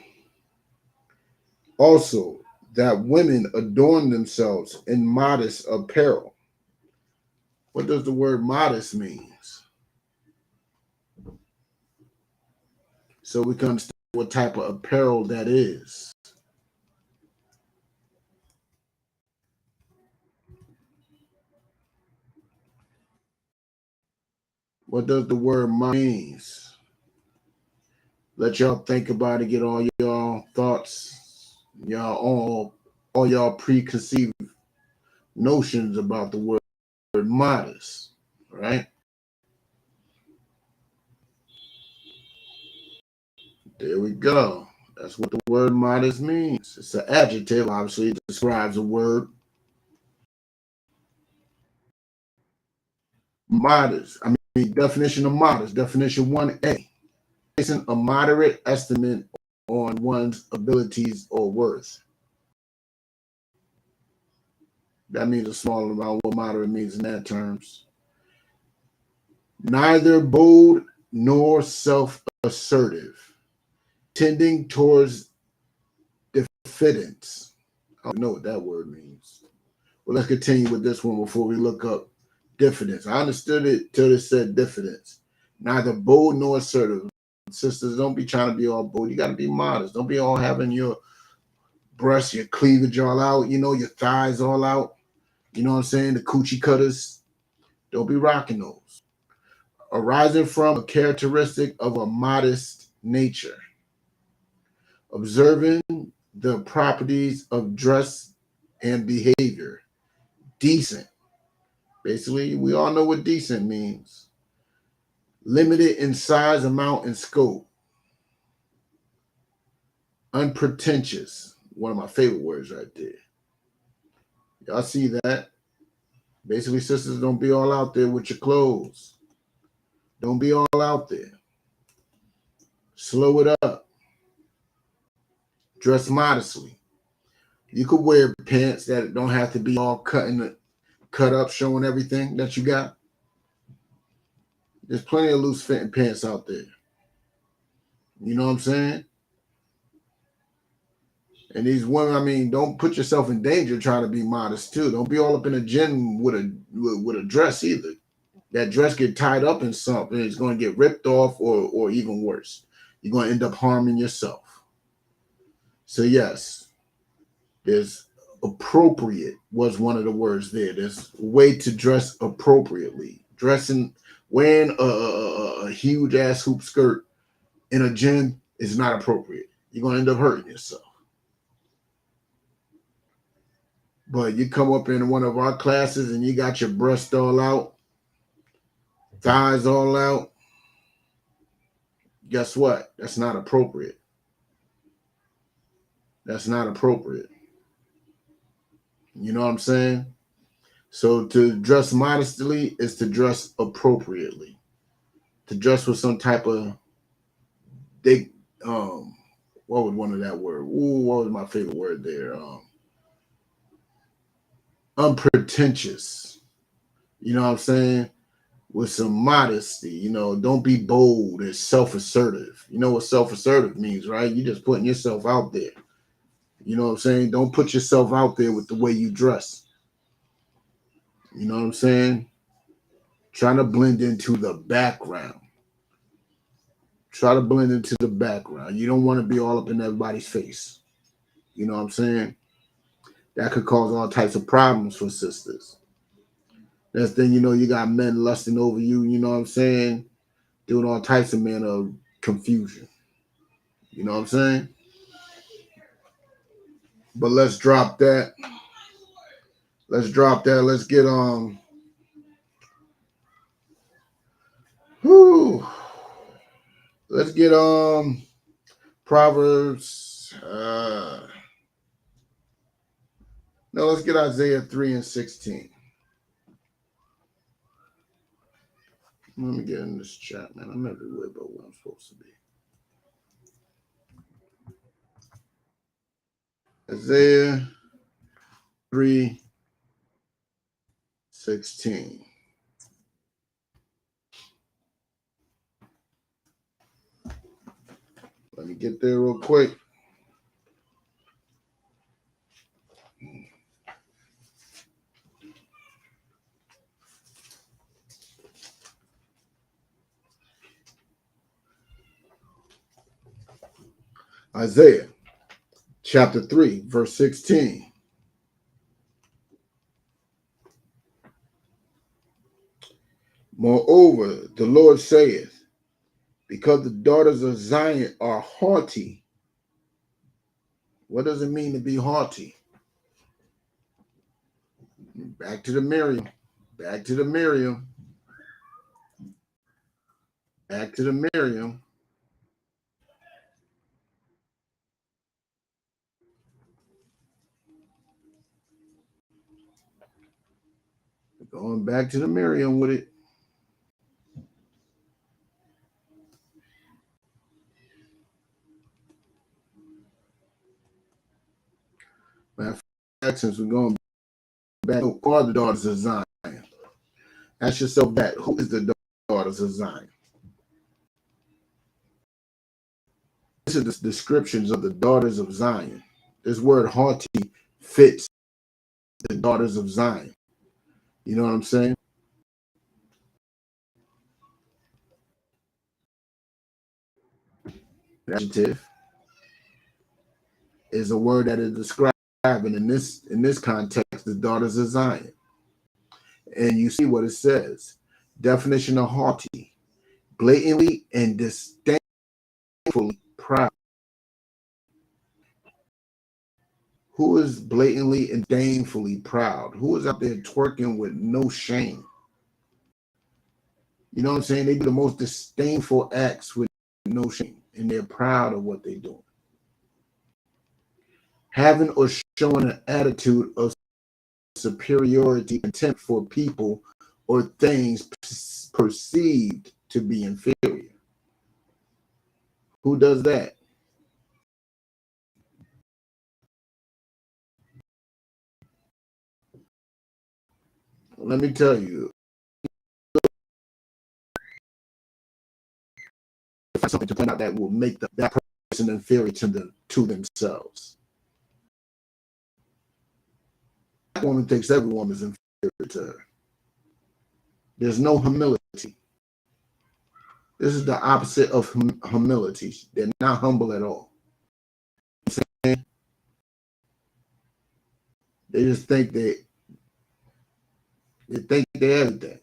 also that women adorn themselves in modest apparel. What does the word modest mean? So we can understand what type of apparel that is. What does the word means? Let y'all think about it, get all y'all thoughts, all y'all preconceived notions about the word modest, right? There we go. That's what the word modest means. It's an adjective, obviously, it describes a word. Modest. I mean, definition of modest. Definition 1A. Placing a moderate estimate on one's abilities or worth. That means a small amount. What moderate means in that terms. Neither bold nor self-assertive, tending towards diffidence. I don't know what that word means. Well, let's continue with this one before we look up diffidence. I understood it till it said diffidence. Neither bold nor assertive. Sisters, don't be trying to be all bold. You got to be modest. Don't be all having your breasts, your cleavage all out, you know, your thighs all out. You know what I'm saying? The coochie cutters. Don't be rocking those. Arising from a characteristic of a modest nature. Observing the properties of dress and behavior. Decent. Basically, we all know what decent means. Limited in size, amount, and scope. Unpretentious. One of my favorite words right there. Y'all see that? Basically, sisters, don't be all out there with your clothes. Don't be all out there. Slow it up. Dress modestly. You could wear pants that don't have to be all cut up, showing everything that you got. There's plenty of loose fitting pants out there. You know what I'm saying? And these women, I mean, don't put yourself in danger trying to be modest too. Don't be all up in a gym with a dress either. That dress get tied up in something, it's going to get ripped off, or even worse, you're going to end up harming yourself. So yes, there's appropriate was one of the words there. There's a way to dress appropriately. Wearing a huge ass hoop skirt in a gym is not appropriate. You're going to end up hurting yourself. But you come up in one of our classes and you got your breast all out, thighs all out. Guess what? That's not appropriate. That's not appropriate. You know what I'm saying? So to dress modestly is to dress appropriately. To dress with some type of what was one of that word? Ooh, what was my favorite word there? Unpretentious. You know what I'm saying? With some modesty, don't be bold and self-assertive. You know what self-assertive means, right? You're just putting yourself out there. You know what I'm saying? Don't put yourself out there with the way you dress. You know what I'm saying? Trying to blend into the background. Try to blend into the background. You don't want to be all up in everybody's face. You know what I'm saying? That could cause all types of problems for sisters. That's then, you got men lusting over you, you know what I'm saying? Doing all types of manner of confusion. You know what I'm saying? But let's drop that. Let's drop that. Let's get whoo. Let's get Proverbs. No, let's get Isaiah 3:16. Let me get in this chat, man. I'm everywhere but where I'm supposed to be. Isaiah 3:16. Let me get there real quick. Isaiah chapter 3, verse 16. Moreover, the Lord saith, because the daughters of Zion are haughty. What does it mean to be haughty? Back to the Miriam. Back to the Miriam. Back to the Miriam. Going back to the Miriam with it. Matter of fact, since we're going back, who are the daughters of Zion? Ask yourself that. Who is the daughters of Zion? This is the descriptions of the daughters of Zion. This word haughty fits the daughters of Zion. You know what I'm saying? Adjective is a word that is describing in this context the daughters of Zion. And you see what it says. Definition of haughty: blatantly and disdainfully proud. Who is blatantly and disdainfully proud? Who is out there twerking with no shame? You know what I'm saying? They do the most disdainful acts with no shame, and they're proud of what they're doing. Having or showing an attitude of superiority, contempt for people or things perceived to be inferior. Who does that? Let me tell you, something to point out that will make that person inferior to themselves. That woman thinks every woman is inferior to her. There's no humility. This is the opposite of humility. They're not humble at all. They just think they think they're everything.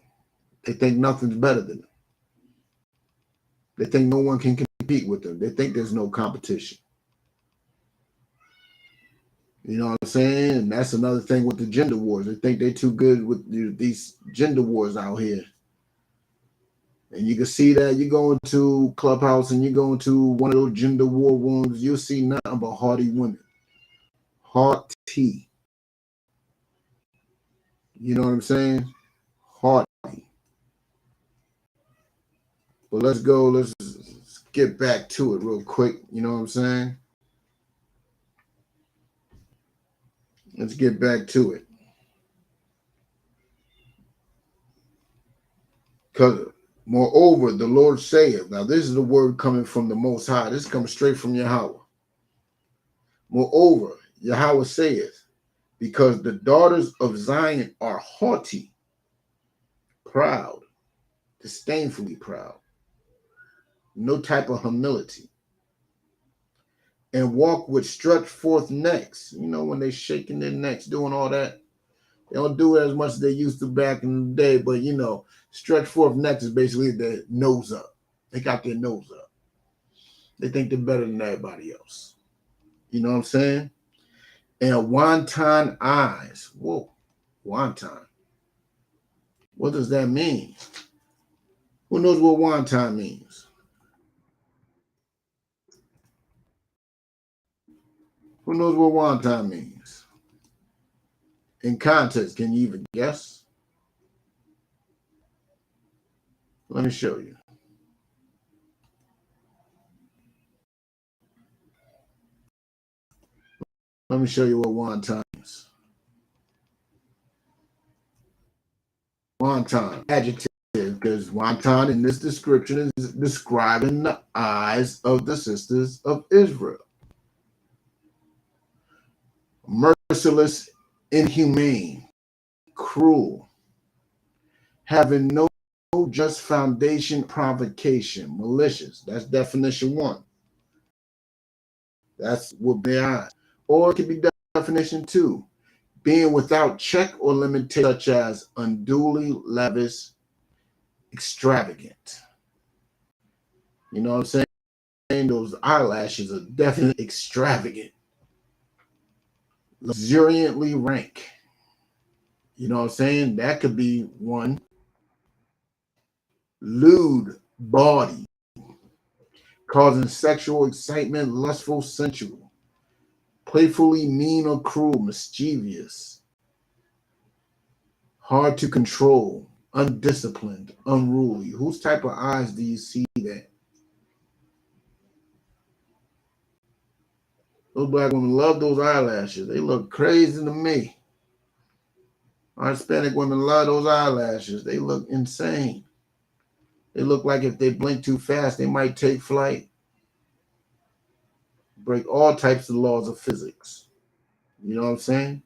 They think nothing's better than them. They think no one can compete with them. They think there's no competition. You know what I'm saying? And that's another thing with the gender wars. They think they're too good with these gender wars out here. And you can see that you go into Clubhouse and you go into one of those gender war rooms, you'll see nothing but haughty women. Haughty. You know what I'm saying? Haughty. But let's get back to it real quick. You know what I'm saying? Let's get back to it. Because moreover, the Lord saith, now this is the word coming from the Most High. This comes straight from Yahweh. Moreover, Yahweh saith, because the daughters of Zion are haughty, proud, disdainfully proud, no type of humility, and walk with stretched forth necks. You know, when they shaking their necks, doing all that. They don't do it as much as they used to back in the day, but you know, stretched forth necks is basically their nose up. They got their nose up. They think they're better than everybody else. You know what I'm saying? And wanton eyes. Whoa, wanton. What does that mean? Who knows what wanton means? Who knows what wanton means? In context, can you even guess? Let me show you. Let me show you what wanton is. Wanton, adjective, because wanton in this description is describing the eyes of the sisters of Israel. Merciless, inhumane, cruel, having no just foundation, provocation, malicious. That's definition one. That's what they are. Or it could be definition two, being without check or limitation, such as unduly lavish, extravagant. You know what I'm saying? Those eyelashes are definitely extravagant. Luxuriantly rank. You know what I'm saying? That could be one. Lewd body, causing sexual excitement, lustful, sensual, playfully mean or cruel, mischievous, hard to control, undisciplined, unruly. Whose type of eyes do you see that? Those black women love those eyelashes. They look crazy to me. Our Hispanic women love those eyelashes. They look insane. They look like if they blink too fast, they might take flight. Break all types of laws of physics. You know what I'm saying?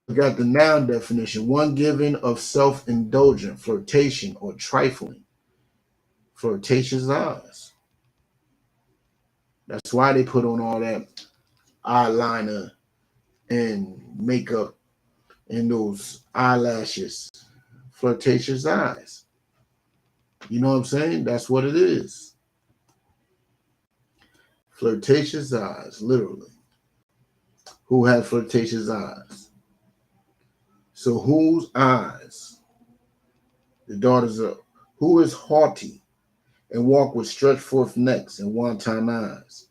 We got the noun definition, one given of self-indulgent, flirtation, or trifling. Flirtatious eyes. That's why they put on all that eyeliner and makeup and those eyelashes. Flirtatious eyes. You know what I'm saying? That's what it is. Flirtatious eyes, literally. Who have flirtatious eyes? So whose eyes? The daughters of who is haughty and walk with stretched forth necks and wanton eyes?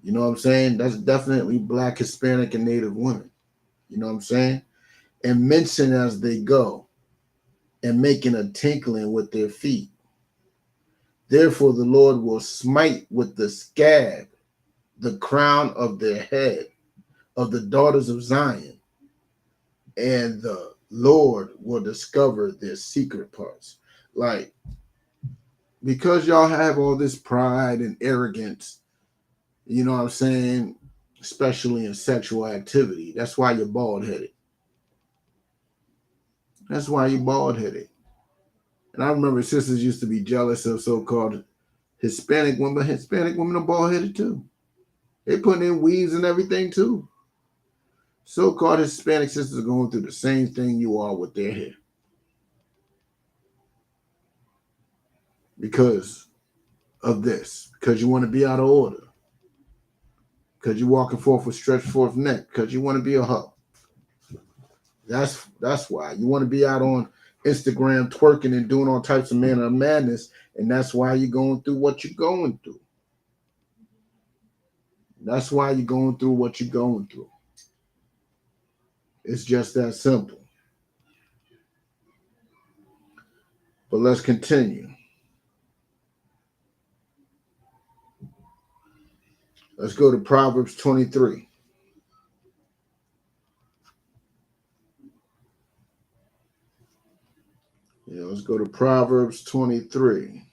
You know what I'm saying? That's definitely Black, Hispanic, and Native women. You know what I'm saying? And mincing as they go and making a tinkling with their feet. Therefore the Lord will smite with the scab the crown of their head of the daughters of Zion, and the Lord will discover their secret parts. Like, because y'all have all this pride and arrogance, you know what I'm saying, especially in sexual activity. That's why you're bald headed. That's why you're bald headed. And I remember sisters used to be jealous of so-called Hispanic women. Hispanic women are bald headed too. They putting in weaves and everything too. So-called Hispanic sisters are going through the same thing you are with their hair. Because of this. Because you want to be out of order. Because you're walking forth with stretched forth neck. Because you want to be a hoe. That's why. You want to be out on Instagram twerking and doing all types of manner of madness. And that's why you're going through what you're going through. That's why you're going through what you're going through. It's just that simple. But let's continue. Let's go to Proverbs 23. Yeah, let's go to Proverbs 23.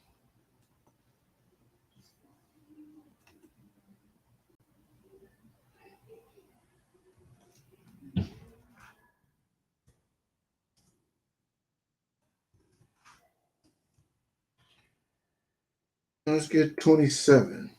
Let's get 27.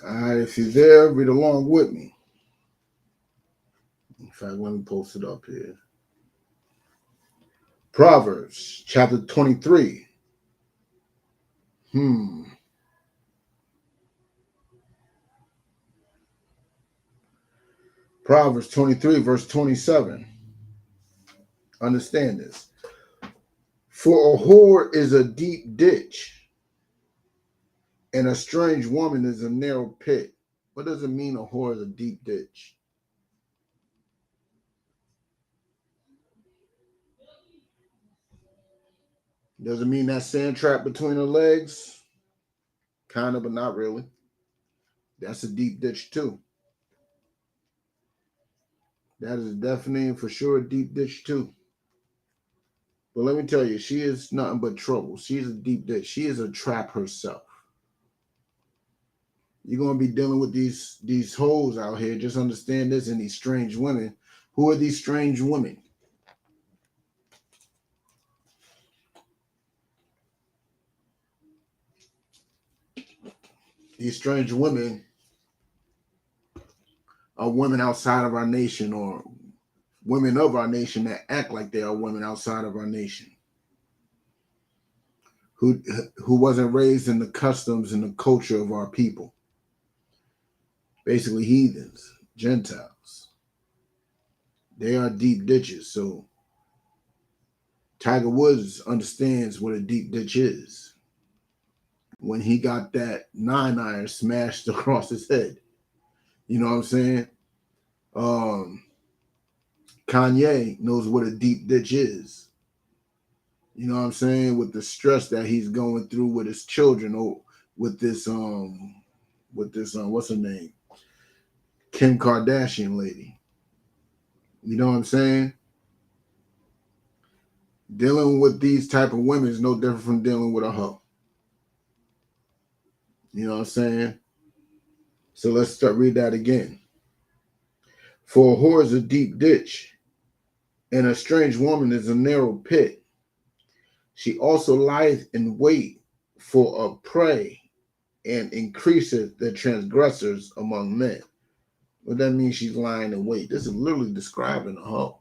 All right, if you're there, read along with me. In fact, let me post it up here. Proverbs chapter 23. Proverbs 23, verse 27. Understand this. For a whore is a deep ditch, and a strange woman is a narrow pit. What does it mean a whore is a deep ditch? Does it mean that sand trap between her legs? Kind of, but not really. That's a deep ditch too. That is definitely for sure a deep ditch too. But let me tell you, she is nothing but trouble. She is a deep ditch. She is a trap herself. You're gonna be dealing with these hoes out here. Just understand this, and these strange women. Who are these strange women? These strange women are women outside of our nation, or women of our nation that act like they are women outside of our nation. Who wasn't raised in the customs and the culture of our people. Basically heathens, Gentiles. They are deep ditches. So Tiger Woods understands what a deep ditch is. When he got that 9-iron smashed across his head. You know what I'm saying? Kanye knows what a deep ditch is. You know what I'm saying? With the stress that he's going through with his children, or with this what's her name? Kim Kardashian lady. You know what I'm saying? Dealing with these type of women is no different from dealing with a hoe. You know what I'm saying? So let's read that again. For a whore is a deep ditch, and a strange woman is a narrow pit. She also lieth in wait for a prey, and increaseth the transgressors among men. What that means, she's lying in wait. This is literally describing a hoe.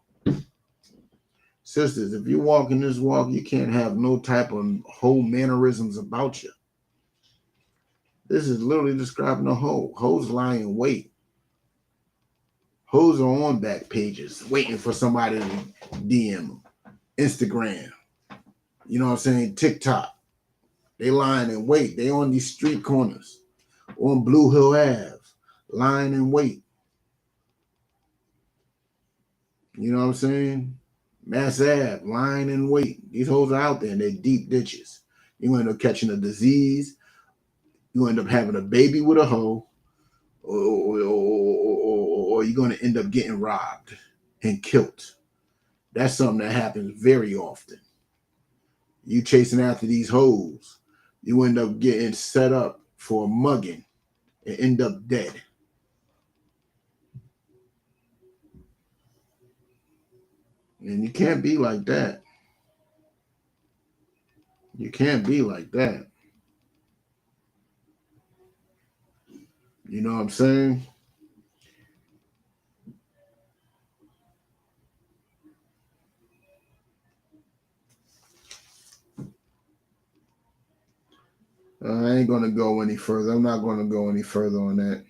Sisters, if you walk in this walk, you can't have no type of hoe mannerisms about you. This is literally describing a hoe. Hoes lie in wait. Hoes are on back pages waiting for somebody to DM them. Instagram. You know what I'm saying? TikTok. They lying in wait. They on these street corners, on Blue Hill Ave, lying in wait. You know what I'm saying? Mass Ave, lying in wait. These hoes are out there in their deep ditches. You end up catching a disease. You end up having a baby with a hoe, or you're going to end up getting robbed and killed. That's something that happens very often. You chasing after these hoes, you end up getting set up for a mugging and end up dead. And you can't be like that. You can't be like that. You know what I'm saying? I ain't going to go any further. I'm not going to go any further on that.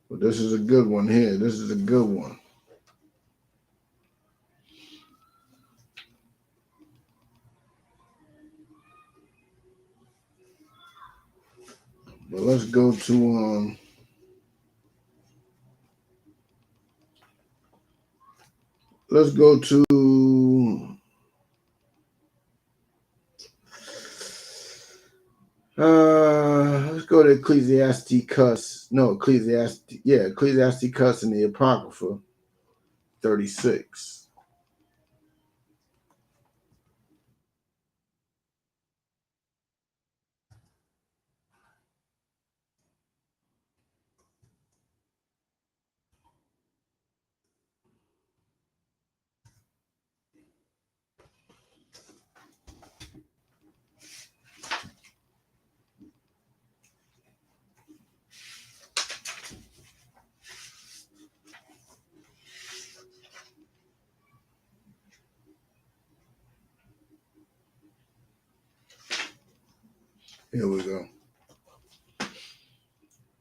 But this is a good one here. This is a good one. But let's go to let's go to let's go to Ecclesiasticus. No, Ecclesiasticus in the Apocrypha 36. Here we go.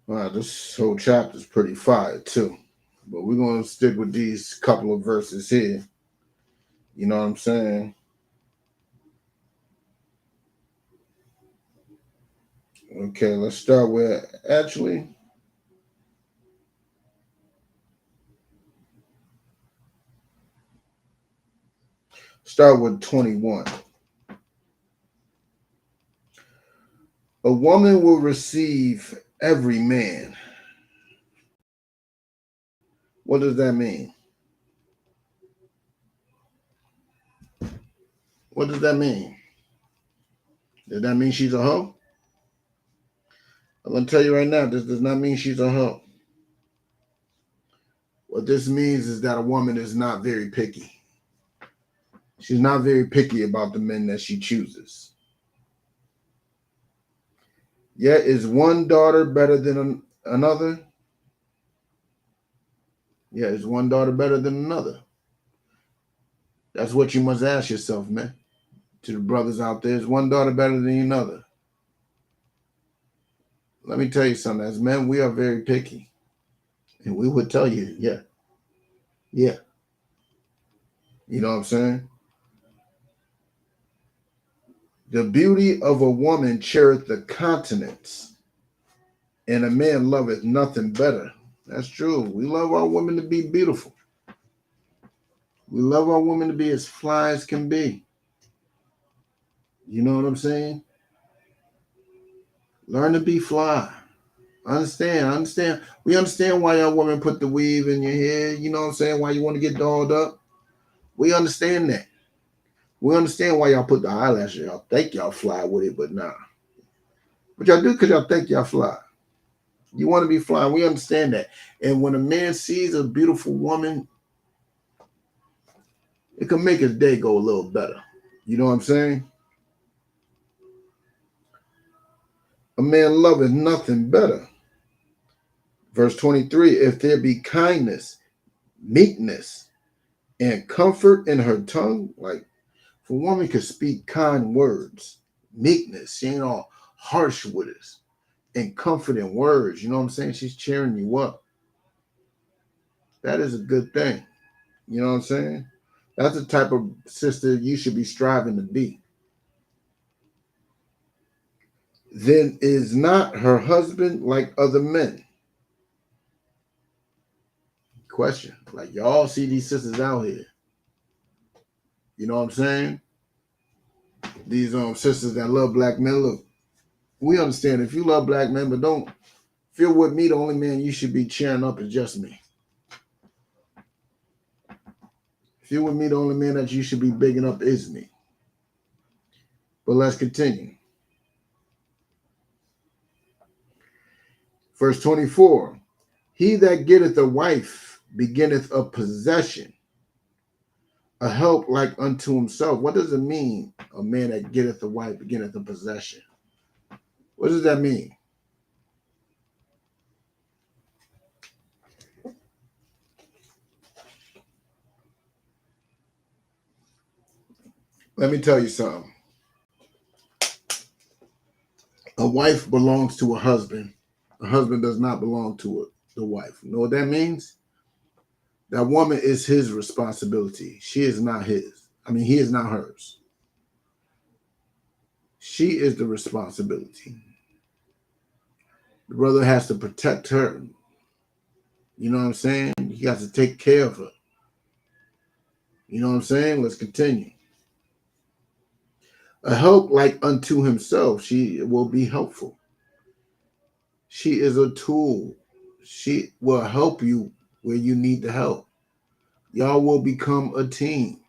Wow, this whole chapter is pretty fire too. But we're going to stick with these couple of verses here. You know what I'm saying? Okay, let's start with start with 21. A woman will receive every man. What does that mean? What does that mean? Does that mean she's a hoe? I'm going to tell you right now, this does not mean she's a hoe. What this means is that a woman is not very picky. She's not very picky about the men that she chooses. Yet is one daughter better than another? Yeah, is one daughter better than another? That's what you must ask yourself, man. To the brothers out there, is one daughter better than another? Let me tell you something. As men, we are very picky. And we would tell you, yeah. You know what I'm saying? The beauty of a woman cherisheth the countenance, and a man loveth nothing better. That's true. We love our women to be beautiful. We love our women to be as fly as can be. You know what I'm saying? Learn to be fly. Understand. We understand why y'all women put the weave in your hair. You know what I'm saying? Why you want to get dolled up. We understand that. We understand why y'all put the eyelashes. Y'all think y'all fly with it, but nah. But y'all do because y'all think y'all fly. You want to be fly. We understand that. And when a man sees a beautiful woman, it can make his day go a little better. You know what I'm saying? A man loveth nothing better. Verse 23, if there be kindness, meekness, and comfort in her tongue, like if a woman could speak kind words, meekness, she ain't all harsh with us, and comforting words, you know what I'm saying? She's cheering you up. That is a good thing. You know what I'm saying? That's the type of sister you should be striving to be. then is not her husband like other men? Question. Like y'all see these sisters out here. You know what I'm saying? These sisters that love black men. Look, we understand if you love black men, but don't feel with me, the only man you should be cheering up is just me. If you're with me, the only man that you should be bigging up is me. But let's continue. Verse 24. He that getteth a wife beginneth a possession, a help like unto himself. What does it mean, a man that getteth a wife beginneth a possession? What does that mean? Let me tell you something. A wife belongs to a husband. A husband does not belong to the wife. You know what that means? That woman is his responsibility. She is not his. I mean, he is not hers. She is the responsibility. The brother has to protect her. You know what I'm saying? He has to take care of her. You know what I'm saying? Let's continue. A help like unto himself. She will be helpful. She is a tool. She will help you where you need the help. Y'all will become a team.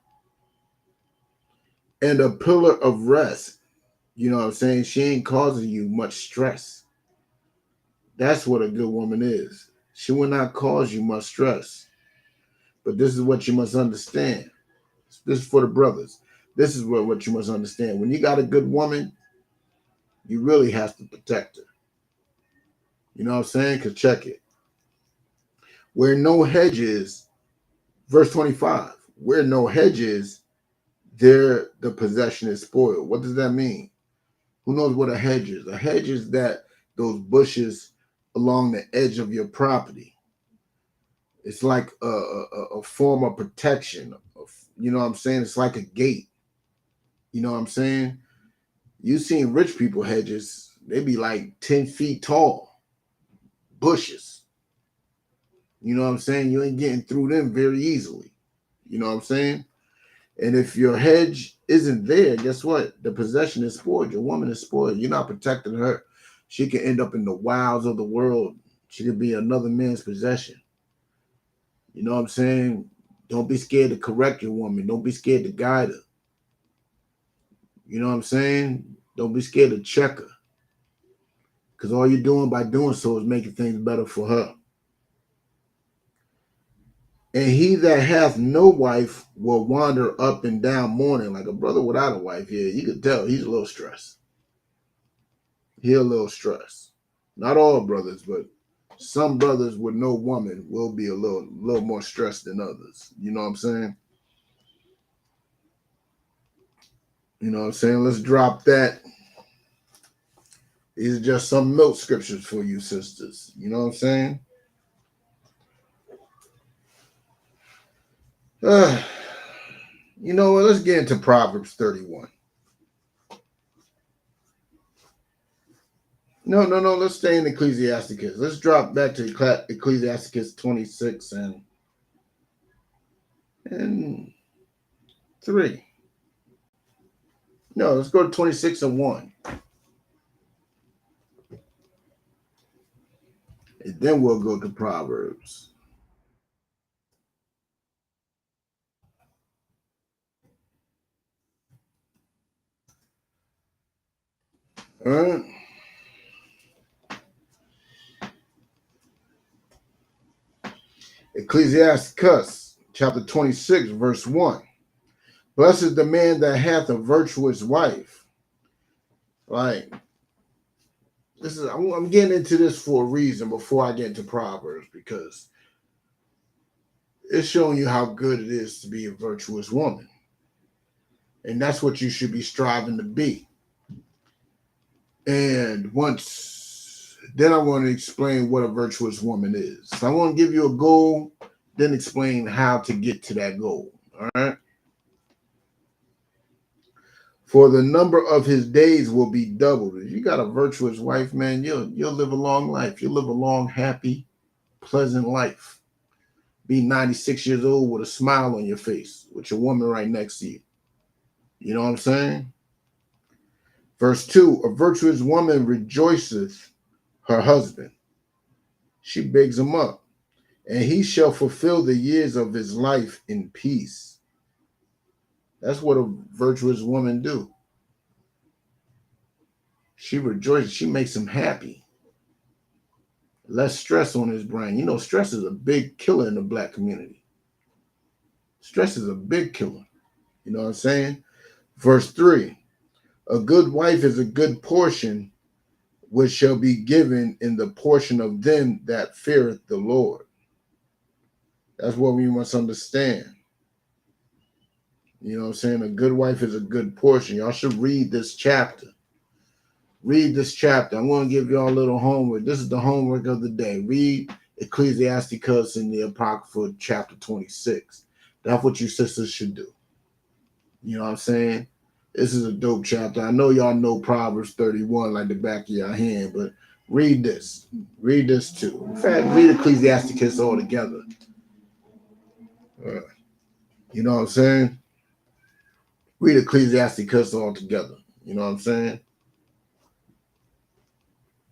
And a pillar of rest. You know what I'm saying? She ain't causing you much stress. That's what a good woman is. She will not cause you much stress. But this is what you must understand. This is for the brothers. This is what you must understand. When you got a good woman, you really have to protect her. You know what I'm saying? Because check it. Where no hedge is, verse 25, where no hedge is, there the possession is spoiled. What does that mean? Who knows what a hedge is? A hedge is that those bushes along the edge of your property. It's like a form of protection. You know what I'm saying? It's like a gate. You know what I'm saying? You seen rich people hedges, they be like 10 feet tall. Bushes. You know what I'm saying? You ain't getting through them very easily. You know what I'm saying? And if your hedge isn't there, guess what? The possession is spoiled. Your woman is spoiled. You're not protecting her. She can end up in the wilds of the world. She could be another man's possession. You know what I'm saying? Don't be scared to correct your woman. Don't be scared to guide her. You know what I'm saying? Don't be scared to check her. Because all you're doing by doing so is making things better for her. And he that hath no wife will wander up and down mourning. Like a brother without a wife here. You could tell he's a little stressed. He's a little stressed. Not all brothers, but some brothers with no woman will be a little more stressed than others. You know what I'm saying? You know what I'm saying? Let's drop that. These are just some milk scriptures for you sisters. You know what I'm saying? You know what? Let's get into Proverbs 31. No. Let's stay in Ecclesiasticus. Let's drop back to Ecclesiasticus 26 and 3. No, let's go to 26 and 1. And then we'll go to Proverbs. All right. Ecclesiasticus chapter 26, verse 1. Blessed is the man that hath a virtuous wife. Like, this is I'm getting into this for a reason before I get into Proverbs, because it's showing you how good it is to be a virtuous woman. And that's what you should be striving to be. And then I want to explain what a virtuous woman is. So I want to give you a goal, then explain how to get to that goal. All right. For the number of his days will be doubled. If you got a virtuous wife, man, you'll live a long life. You'll live a long, happy, pleasant life. Be 96 years old with a smile on your face, with your woman right next to you. You know what I'm saying? Verse 2, a virtuous woman rejoiceth her husband. She bigs him up, and he shall fulfill the years of his life in peace. That's what a virtuous woman do. She rejoices. She makes him happy. Less stress on his brain. You know, stress is a big killer in the black community. Stress is a big killer. You know what I'm saying? Verse 3, a good wife is a good portion, which shall be given in the portion of them that feareth the Lord. That's what we must understand. You know what I'm saying? A good wife is a good portion. Y'all should read this chapter. Read this chapter. I'm going to give y'all a little homework. This is the homework of the day. Read Ecclesiasticus in the Apocrypha, chapter 26. That's what you sisters should do. You know what I'm saying? This is a dope chapter. I know y'all know Proverbs 31 like the back of your hand, but read this. Read this too. In fact, read Ecclesiasticus all together. You know what I'm saying? Read Ecclesiasticus all together. You know what I'm saying?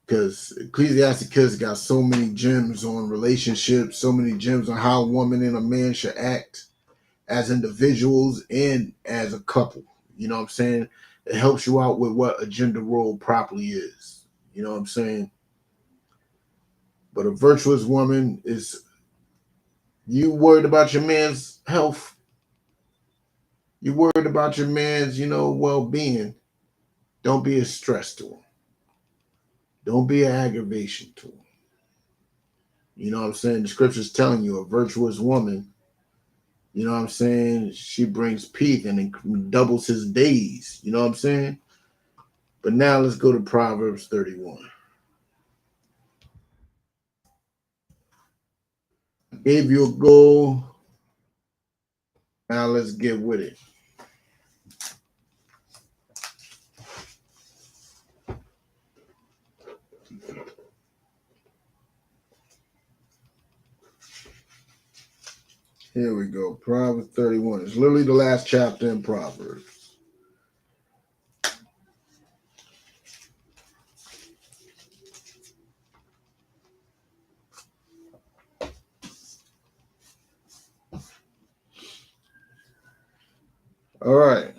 Because Ecclesiasticus got so many gems on relationships, so many gems on how a woman and a man should act as individuals and as a couple. You know what I'm saying? It helps you out with what a gender role properly is. You know what I'm saying? But a virtuous woman is, you worried about your man's health. You worried about your man's, well-being. Don't be a stress to him. Don't be an aggravation to him. You know what I'm saying? The scripture's telling you a virtuous woman, you know what I'm saying? She brings peace and it doubles his days. You know what I'm saying? But now let's go to Proverbs 31. I gave you a goal. Now let's get with it. Here we go. Proverbs 31. It's literally the last chapter in Proverbs. All right.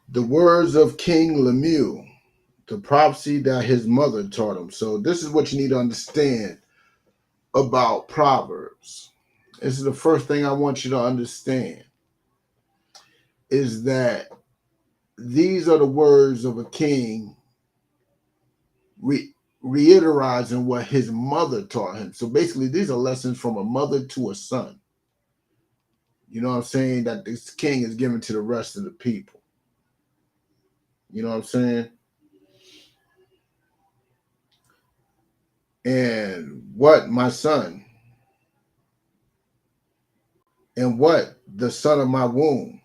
The words of King Lemuel, the prophecy that his mother taught him. So this is what you need to understand about Proverbs. This is the first thing I want you to understand, is that these are the words of a king reiterizing what his mother taught him. So basically, these are lessons from a mother to a son. You know what I'm saying? That this king is given to the rest of the people. You know what I'm saying? And what, my son, and what the son of my womb,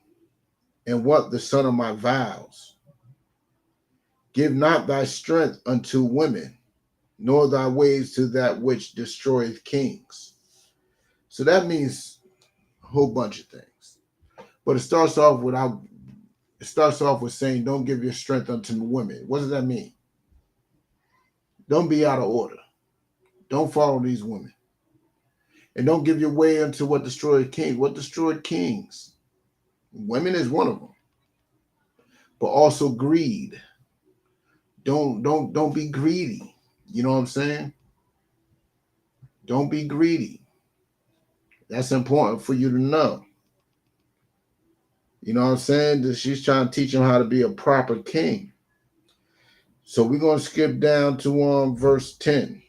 and what the son of my vows. Give not thy strength unto women, nor thy ways to that which destroyeth kings. So that means a whole bunch of things. But it starts off with saying, don't give your strength unto women. What does that mean? Don't be out of order. Don't follow these women. And don't give your way unto what destroyed kings. What destroyed kings? Women is one of them. But also greed. Don't be greedy. You know what I'm saying? Don't be greedy. That's important for you to know. You know what I'm saying? That she's trying to teach him how to be a proper king. So we're going to skip down to verse 10.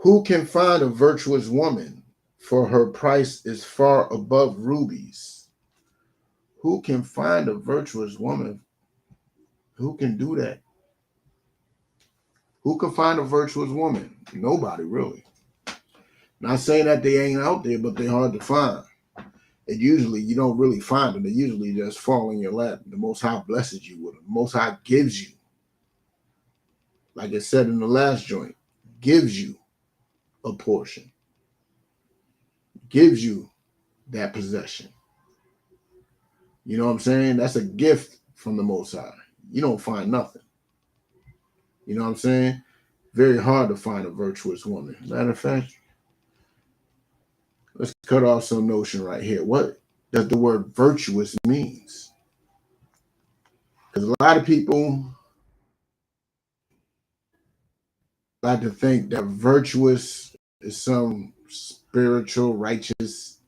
Who can find a virtuous woman? For her price is far above rubies. Who can find a virtuous woman? Who can do that? Who can find a virtuous woman? Nobody, really. Not saying that they ain't out there, but they're hard to find. And usually you don't really find them. They usually just fall in your lap. The Most High blesses you with them. The Most High gives you, like it said in the last joint, gives you a portion, gives you that possession. You know what I'm saying? That's a gift from the Most High. You don't find nothing. You know what I'm saying? Very hard to find a virtuous woman. Matter of fact, let's cut off some notion right here. What does the word virtuous means? Because a lot of people like to think that virtuous is some spiritual, righteous,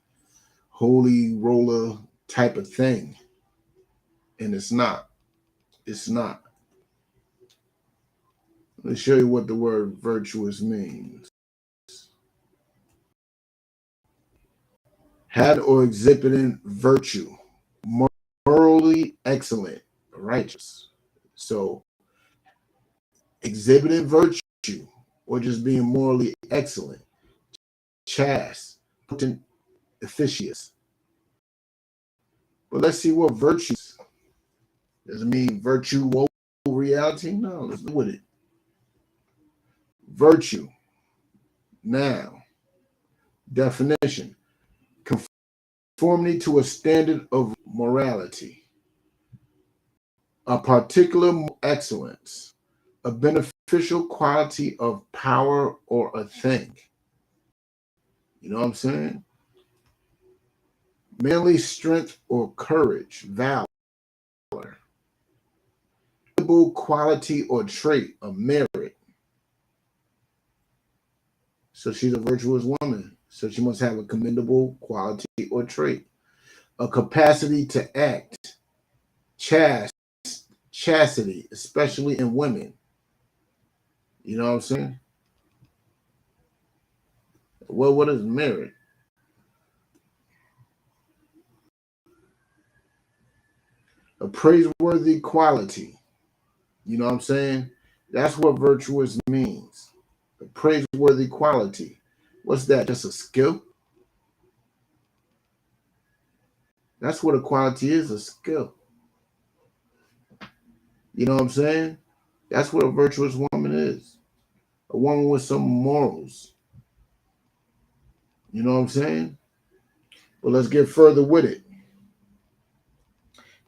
holy roller type of thing. And it's not. It's not. Let me show you what the word virtuous means. Had or exhibiting virtue, morally excellent, righteous. So exhibiting virtue or just being morally excellent, chaste, potent, officious. But let's see what virtue is. Does it mean virtue woe reality? No, let's do with it. Virtue. Now, definition. Conformity to a standard of morality. A particular excellence. A beneficial quality of power or a thing. You know what I'm saying? Manly strength or courage, valor. Quality or trait, a merit. So she's a virtuous woman. So she must have a commendable quality or trait. A capacity to act, chastity, especially in women. You know what I'm saying? Well, what is merit? A praiseworthy quality. You know what I'm saying? That's what virtuous means. A praiseworthy quality. What's that? Just a skill? That's what a quality is, a skill. You know what I'm saying? That's what a virtuous woman is. A woman with some morals. You know what I'm saying? But let's get further with it.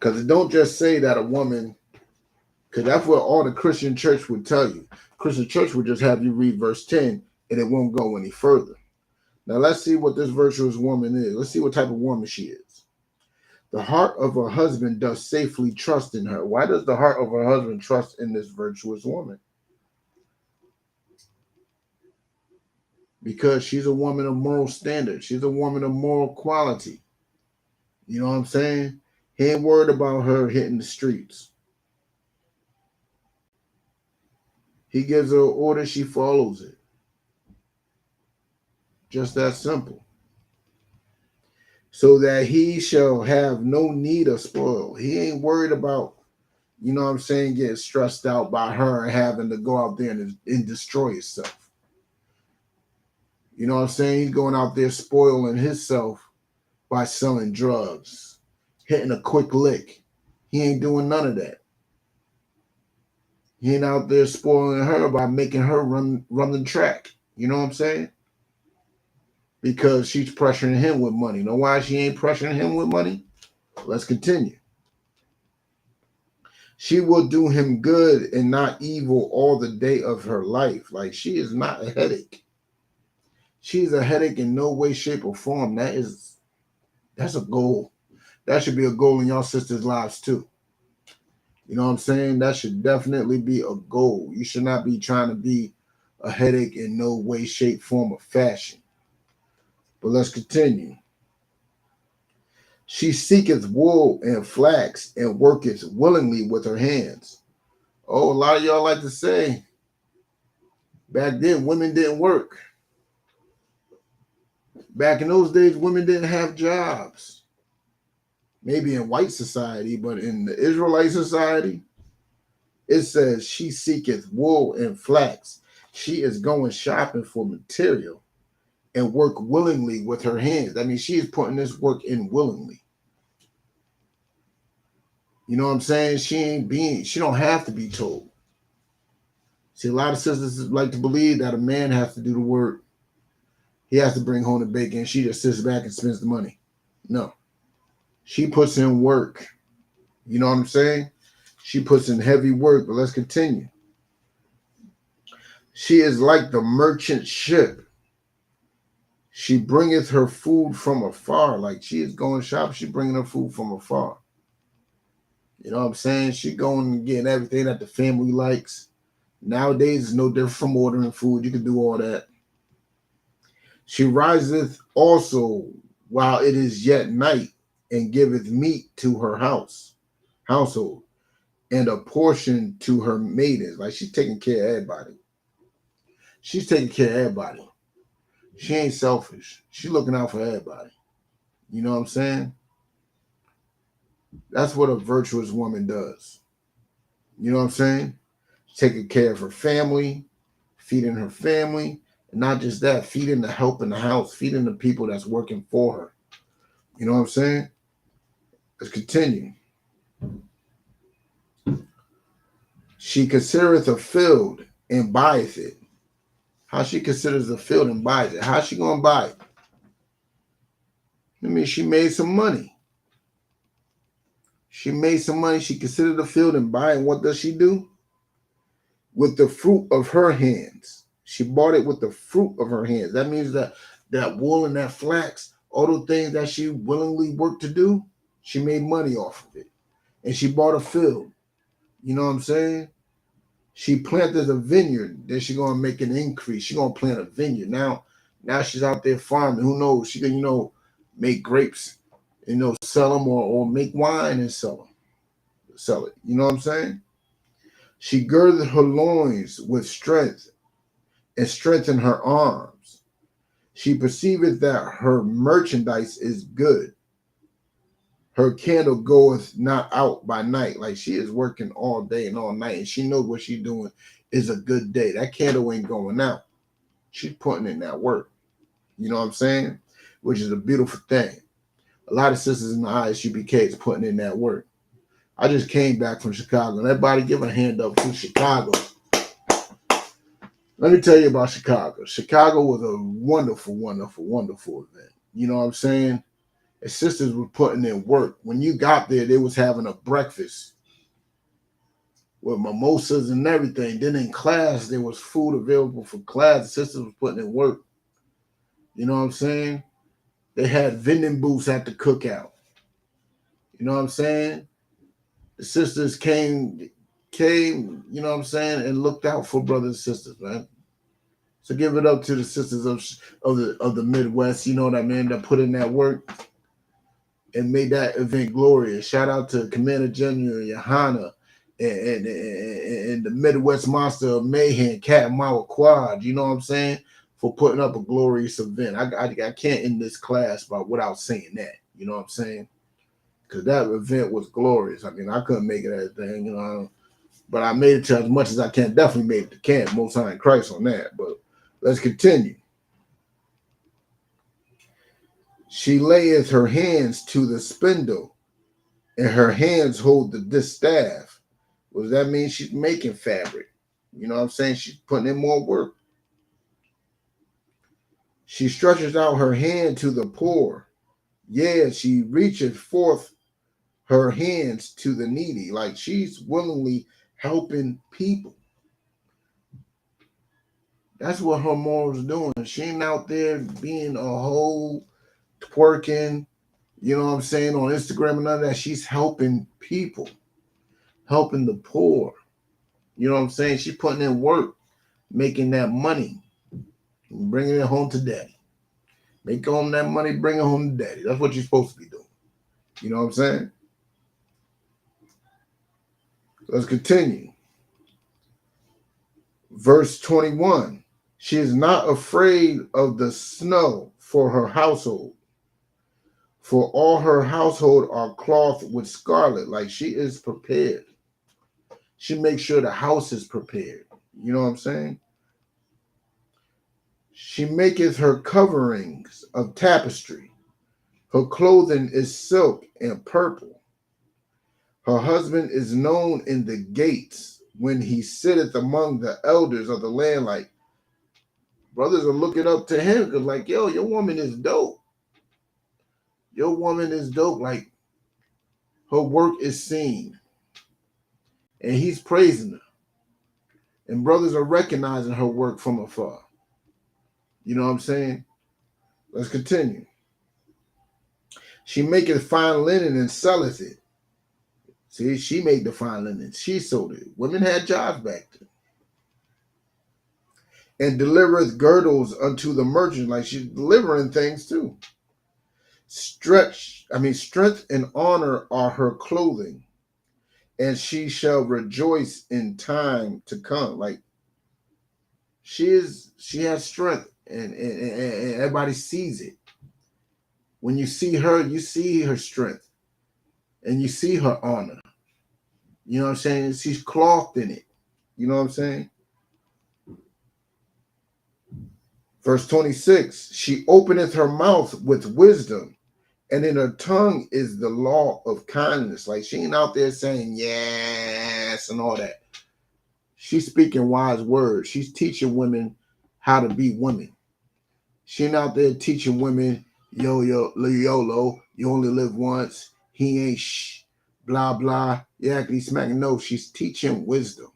Because it don't just say that a woman, because that's what all the Christian church would tell you. Christian church would just have you read verse 10 and it won't go any further. Now let's see what this virtuous woman is. Let's see what type of woman she is. The heart of her husband does safely trust in her. Why does the heart of her husband trust in this virtuous woman? Because she's a woman of moral standard. She's a woman of moral quality. You know what I'm saying? He ain't worried about her hitting the streets. He gives her an order, she follows it. Just that simple. So that he shall have no need of spoil. He ain't worried about, you know what I'm saying, getting stressed out by her and having to go out there and destroy himself. You know what I'm saying? He's going out there spoiling himself by selling drugs, hitting a quick lick. He ain't doing none of that. He ain't out there spoiling her by making her run the track. You know what I'm saying? Because she's pressuring him with money. Know why she ain't pressuring him with money? Let's continue. She will do him good and not evil all the day of her life. Like, she is not a headache. She's a headache in no way, shape, or form. That's a goal. That should be a goal in y'all sisters' lives too. You know what I'm saying? That should definitely be a goal. You should not be trying to be a headache in no way, shape, form, or fashion. But let's continue. She seeketh wool and flax and worketh willingly with her hands. Oh, a lot of y'all like to say, back then, women didn't work. Back in those days, women didn't have jobs. Maybe in white society, but in the Israelite society, It says she seeketh wool and flax. She is going shopping for material and work willingly with her hands. I mean, she is putting this work in willingly. You know what I'm saying? She don't have to be told. See, a lot of sisters like to believe that a man has to do the work. He has to bring home the bacon. She just sits back and spends the money. No. She puts in work. You know what I'm saying? She puts in heavy work, but let's continue. She is like the merchant ship. She bringeth her food from afar. Like she is going shop, she bringing her food from afar. You know what I'm saying? She going and getting everything that the family likes. Nowadays, it's no different from ordering food. You can do all that. She riseth also while it is yet night, and giveth meat to her household, and a portion to her maidens. Like she's taking care of everybody. She's taking care of everybody. She ain't selfish. She's looking out for everybody. You know what I'm saying? That's what a virtuous woman does. You know what I'm saying? Taking care of her family, feeding her family, and not just that, feeding the help in the house, feeding the people that's working for her. You know what I'm saying? Let's continue. She considereth a field and buyeth it. How she considers a field and buys it? How's she gonna buy it? I mean, she made some money. She made some money. She considered the field and buy it. And what does she do? With the fruit of her hands. She bought it with the fruit of her hands. That means that wool and that flax, all those things that she willingly worked to do, she made money off of it. And she bought a field. You know what I'm saying? She planted a vineyard. Then she's gonna make an increase. She's gonna plant a vineyard. Now she's out there farming. Who knows? She can, make grapes, sell them or make wine and sell it. You know what I'm saying? She girded her loins with strength and strengthened her arms. She perceiveth that her merchandise is good. Her candle goeth not out by night. Like she is working all day and all night, and she knows what she's doing is a good day. That candle ain't going out. She's putting in that work. You know what I'm saying? Which is a beautiful thing. A lot of sisters in the ISUPK is putting in that work. I just came back from Chicago, and everybody give a hand up to Chicago. Let me tell you about Chicago. Chicago was a wonderful, wonderful, wonderful event. You know what I'm saying? And sisters were putting in work. When you got there, they was having a breakfast with mimosas and everything. Then in class, there was food available for class. The sisters was putting in work. You know what I'm saying? They had vending booths at the cookout. You know what I'm saying? The sisters came, you know what I'm saying, and looked out for brothers and sisters, man. So give it up to the sisters of the Midwest, you know what I mean, that put in that work and made that event glorious. Shout out to Commander General Johanna and the Midwest Monster of Mayhem, Cat Mawa Quad, you know what I'm saying, for putting up a glorious event. I can't end this class without saying that, you know what I'm saying? Because that event was glorious. I mean, I couldn't make it everything, but I made it to as much as I can. Definitely made it to camp. Most High in Christ on that. But let's continue. She layeth her hands to the spindle, and her hands hold the distaff. What does that mean? She's making fabric. You know what I'm saying? She's putting in more work. She stretches out her hand to the poor. Yeah, she reaches forth her hands to the needy. Like she's willingly helping people. That's what her morals doing. She ain't out there being a whole twerking, you know what I'm saying, on Instagram and none of that. She's helping people, helping the poor. You know what I'm saying? She's putting in work, making that money, bringing it home to daddy. Make home that money, bring it home to daddy. That's what you're supposed to be doing. You know what I'm saying? Let's continue. Verse 21. She is not afraid of the snow for her household, for all her household are clothed with scarlet. Like she is prepared. She makes sure the house is prepared. You know what I'm saying? She maketh her coverings of tapestry. Her clothing is silk and purple. Her husband is known in the gates when he sitteth among the elders of the land. Like, brothers are looking up to him because, like, yo, your woman is dope. Your woman is dope. Like, her work is seen. And he's praising her. And brothers are recognizing her work from afar. You know what I'm saying? Let's continue. She maketh fine linen and selleth it. See, she made the fine linen. She sold it. Women had jobs back then. And delivereth girdles unto the merchant. Like, she's delivering things too. Strength and honor are her clothing, and she shall rejoice in time to come. Like, she has strength, and everybody sees it. When you see her, you see her strength, and you see her honor. You know what I'm saying? She's clothed in it. You know what I'm saying? Verse 26, she openeth her mouth with wisdom, and in her tongue is the law of kindness. Like, she ain't out there saying yes and all that. She's speaking wise words. She's teaching women how to be women. She ain't out there teaching women, YOLO, you only live once. He ain't blah, blah, yakety smacking. No, she's teaching wisdom.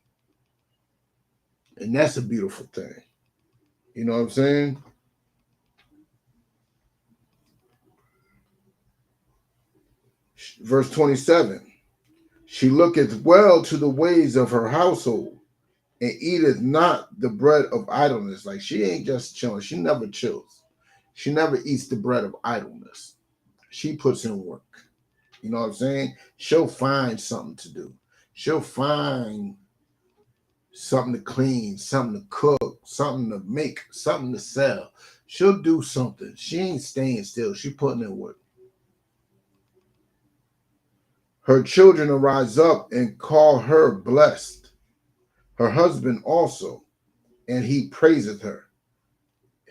And that's a beautiful thing. You know what I'm saying? Verse 27, she looketh well to the ways of her household and eateth not the bread of idleness. Like, she ain't just chilling. She never chills. She never eats the bread of idleness. She puts in work. You know what I'm saying? She'll find something to do. She'll find something to clean, something to cook, something to make, something to sell. She'll do something. She ain't staying still. She putting in work. Her children arise up and call her blessed. Her husband also, and he praiseth her.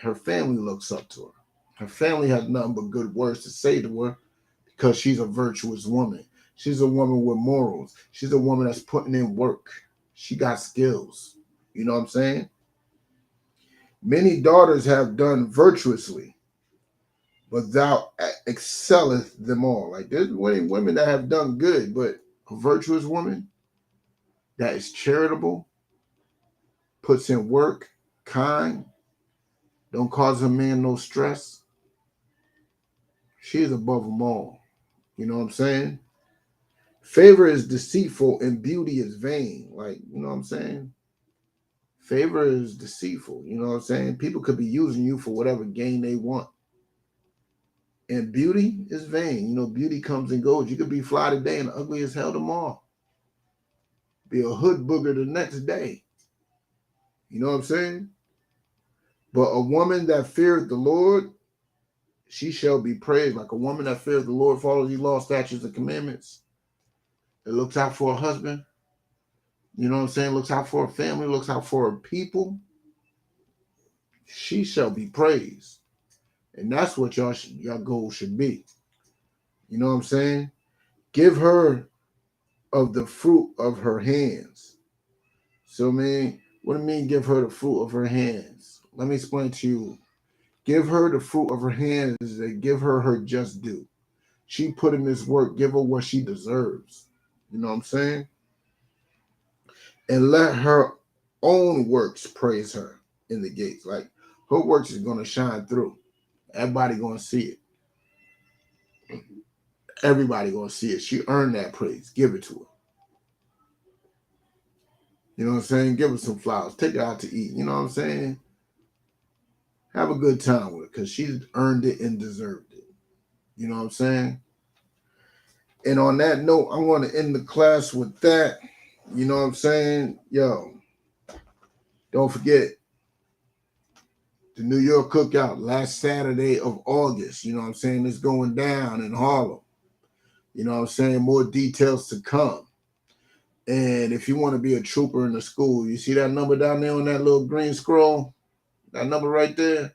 Her family looks up to her. Her family has nothing but good words to say to her because she's a virtuous woman. She's a woman with morals. She's a woman that's putting in work. She got skills. You know what I'm saying? Many daughters have done virtuously, but thou excelleth them all. Like, there's women that have done good, but a virtuous woman that is charitable, puts in work, kind, don't cause her man no stress. She is above them all. You know what I'm saying? Favor is deceitful and beauty is vain. Like, you know what I'm saying? Favor is deceitful. You know what I'm saying? People could be using you for whatever gain they want. And beauty is vain. You know, beauty comes and goes. You could be fly today and ugly as hell tomorrow. Be a hood booger the next day. You know what I'm saying? But a woman that feareth the Lord, she shall be praised. Like, a woman that fears the Lord, follows these law, statutes, and commandments, that looks out for her husband, you know what I'm saying, looks out for her family, looks out for her people, she shall be praised. And that's what your goal should be. You know what I'm saying? Give her of the fruit of her hands. So, man, what do you mean give her the fruit of her hands? Let me explain to you. Give her the fruit of her hands is that give her her just due. She put in this work, give her what she deserves. You know what I'm saying? And let her own works praise her in the gates. Like, her works is going to shine through. Everybody going to see it. Everybody going to see it. She earned that praise. Give it to her. You know what I'm saying? Give her some flowers. Take her out to eat. You know what I'm saying? Have a good time with her because she's earned it and deserved it. You know what I'm saying? And on that note, I want to end the class with that. You know what I'm saying? Yo, don't forget the New York Cookout last Saturday of August. You know what I'm saying? It's going down in Harlem. You know what I'm saying? More details to come. And if you want to be a trooper in the school, you see that number down there on that little green scroll? That number right there?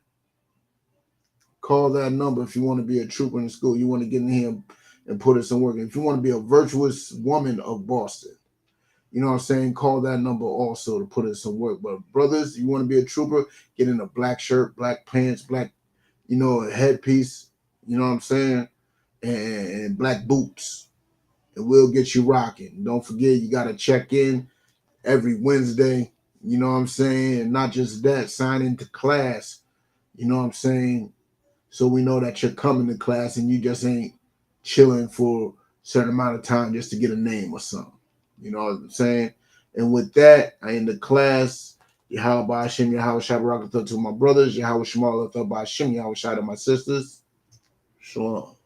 Call that number if you want to be a trooper in the school. You want to get in here and put in some work. If you want to be a virtuous woman of Boston, you know what I'm saying? Call that number also to put in some work. But brothers, you want to be a trooper, get in a black shirt, black pants, black, a headpiece, you know what I'm saying? And black boots. And we'll get you rocking. Don't forget, you got to check in every Wednesday, you know what I'm saying? And not just that, sign into class, you know what I'm saying? So we know that you're coming to class and you just ain't chilling for a certain amount of time just to get a name or something. You know what I'm saying? And with that, I end the class. Yahweh Hashem, Yahweh Shabbat to my brothers, Yahweh Shemal to my Hashem, Yahweh Shai to my sisters. Shalom.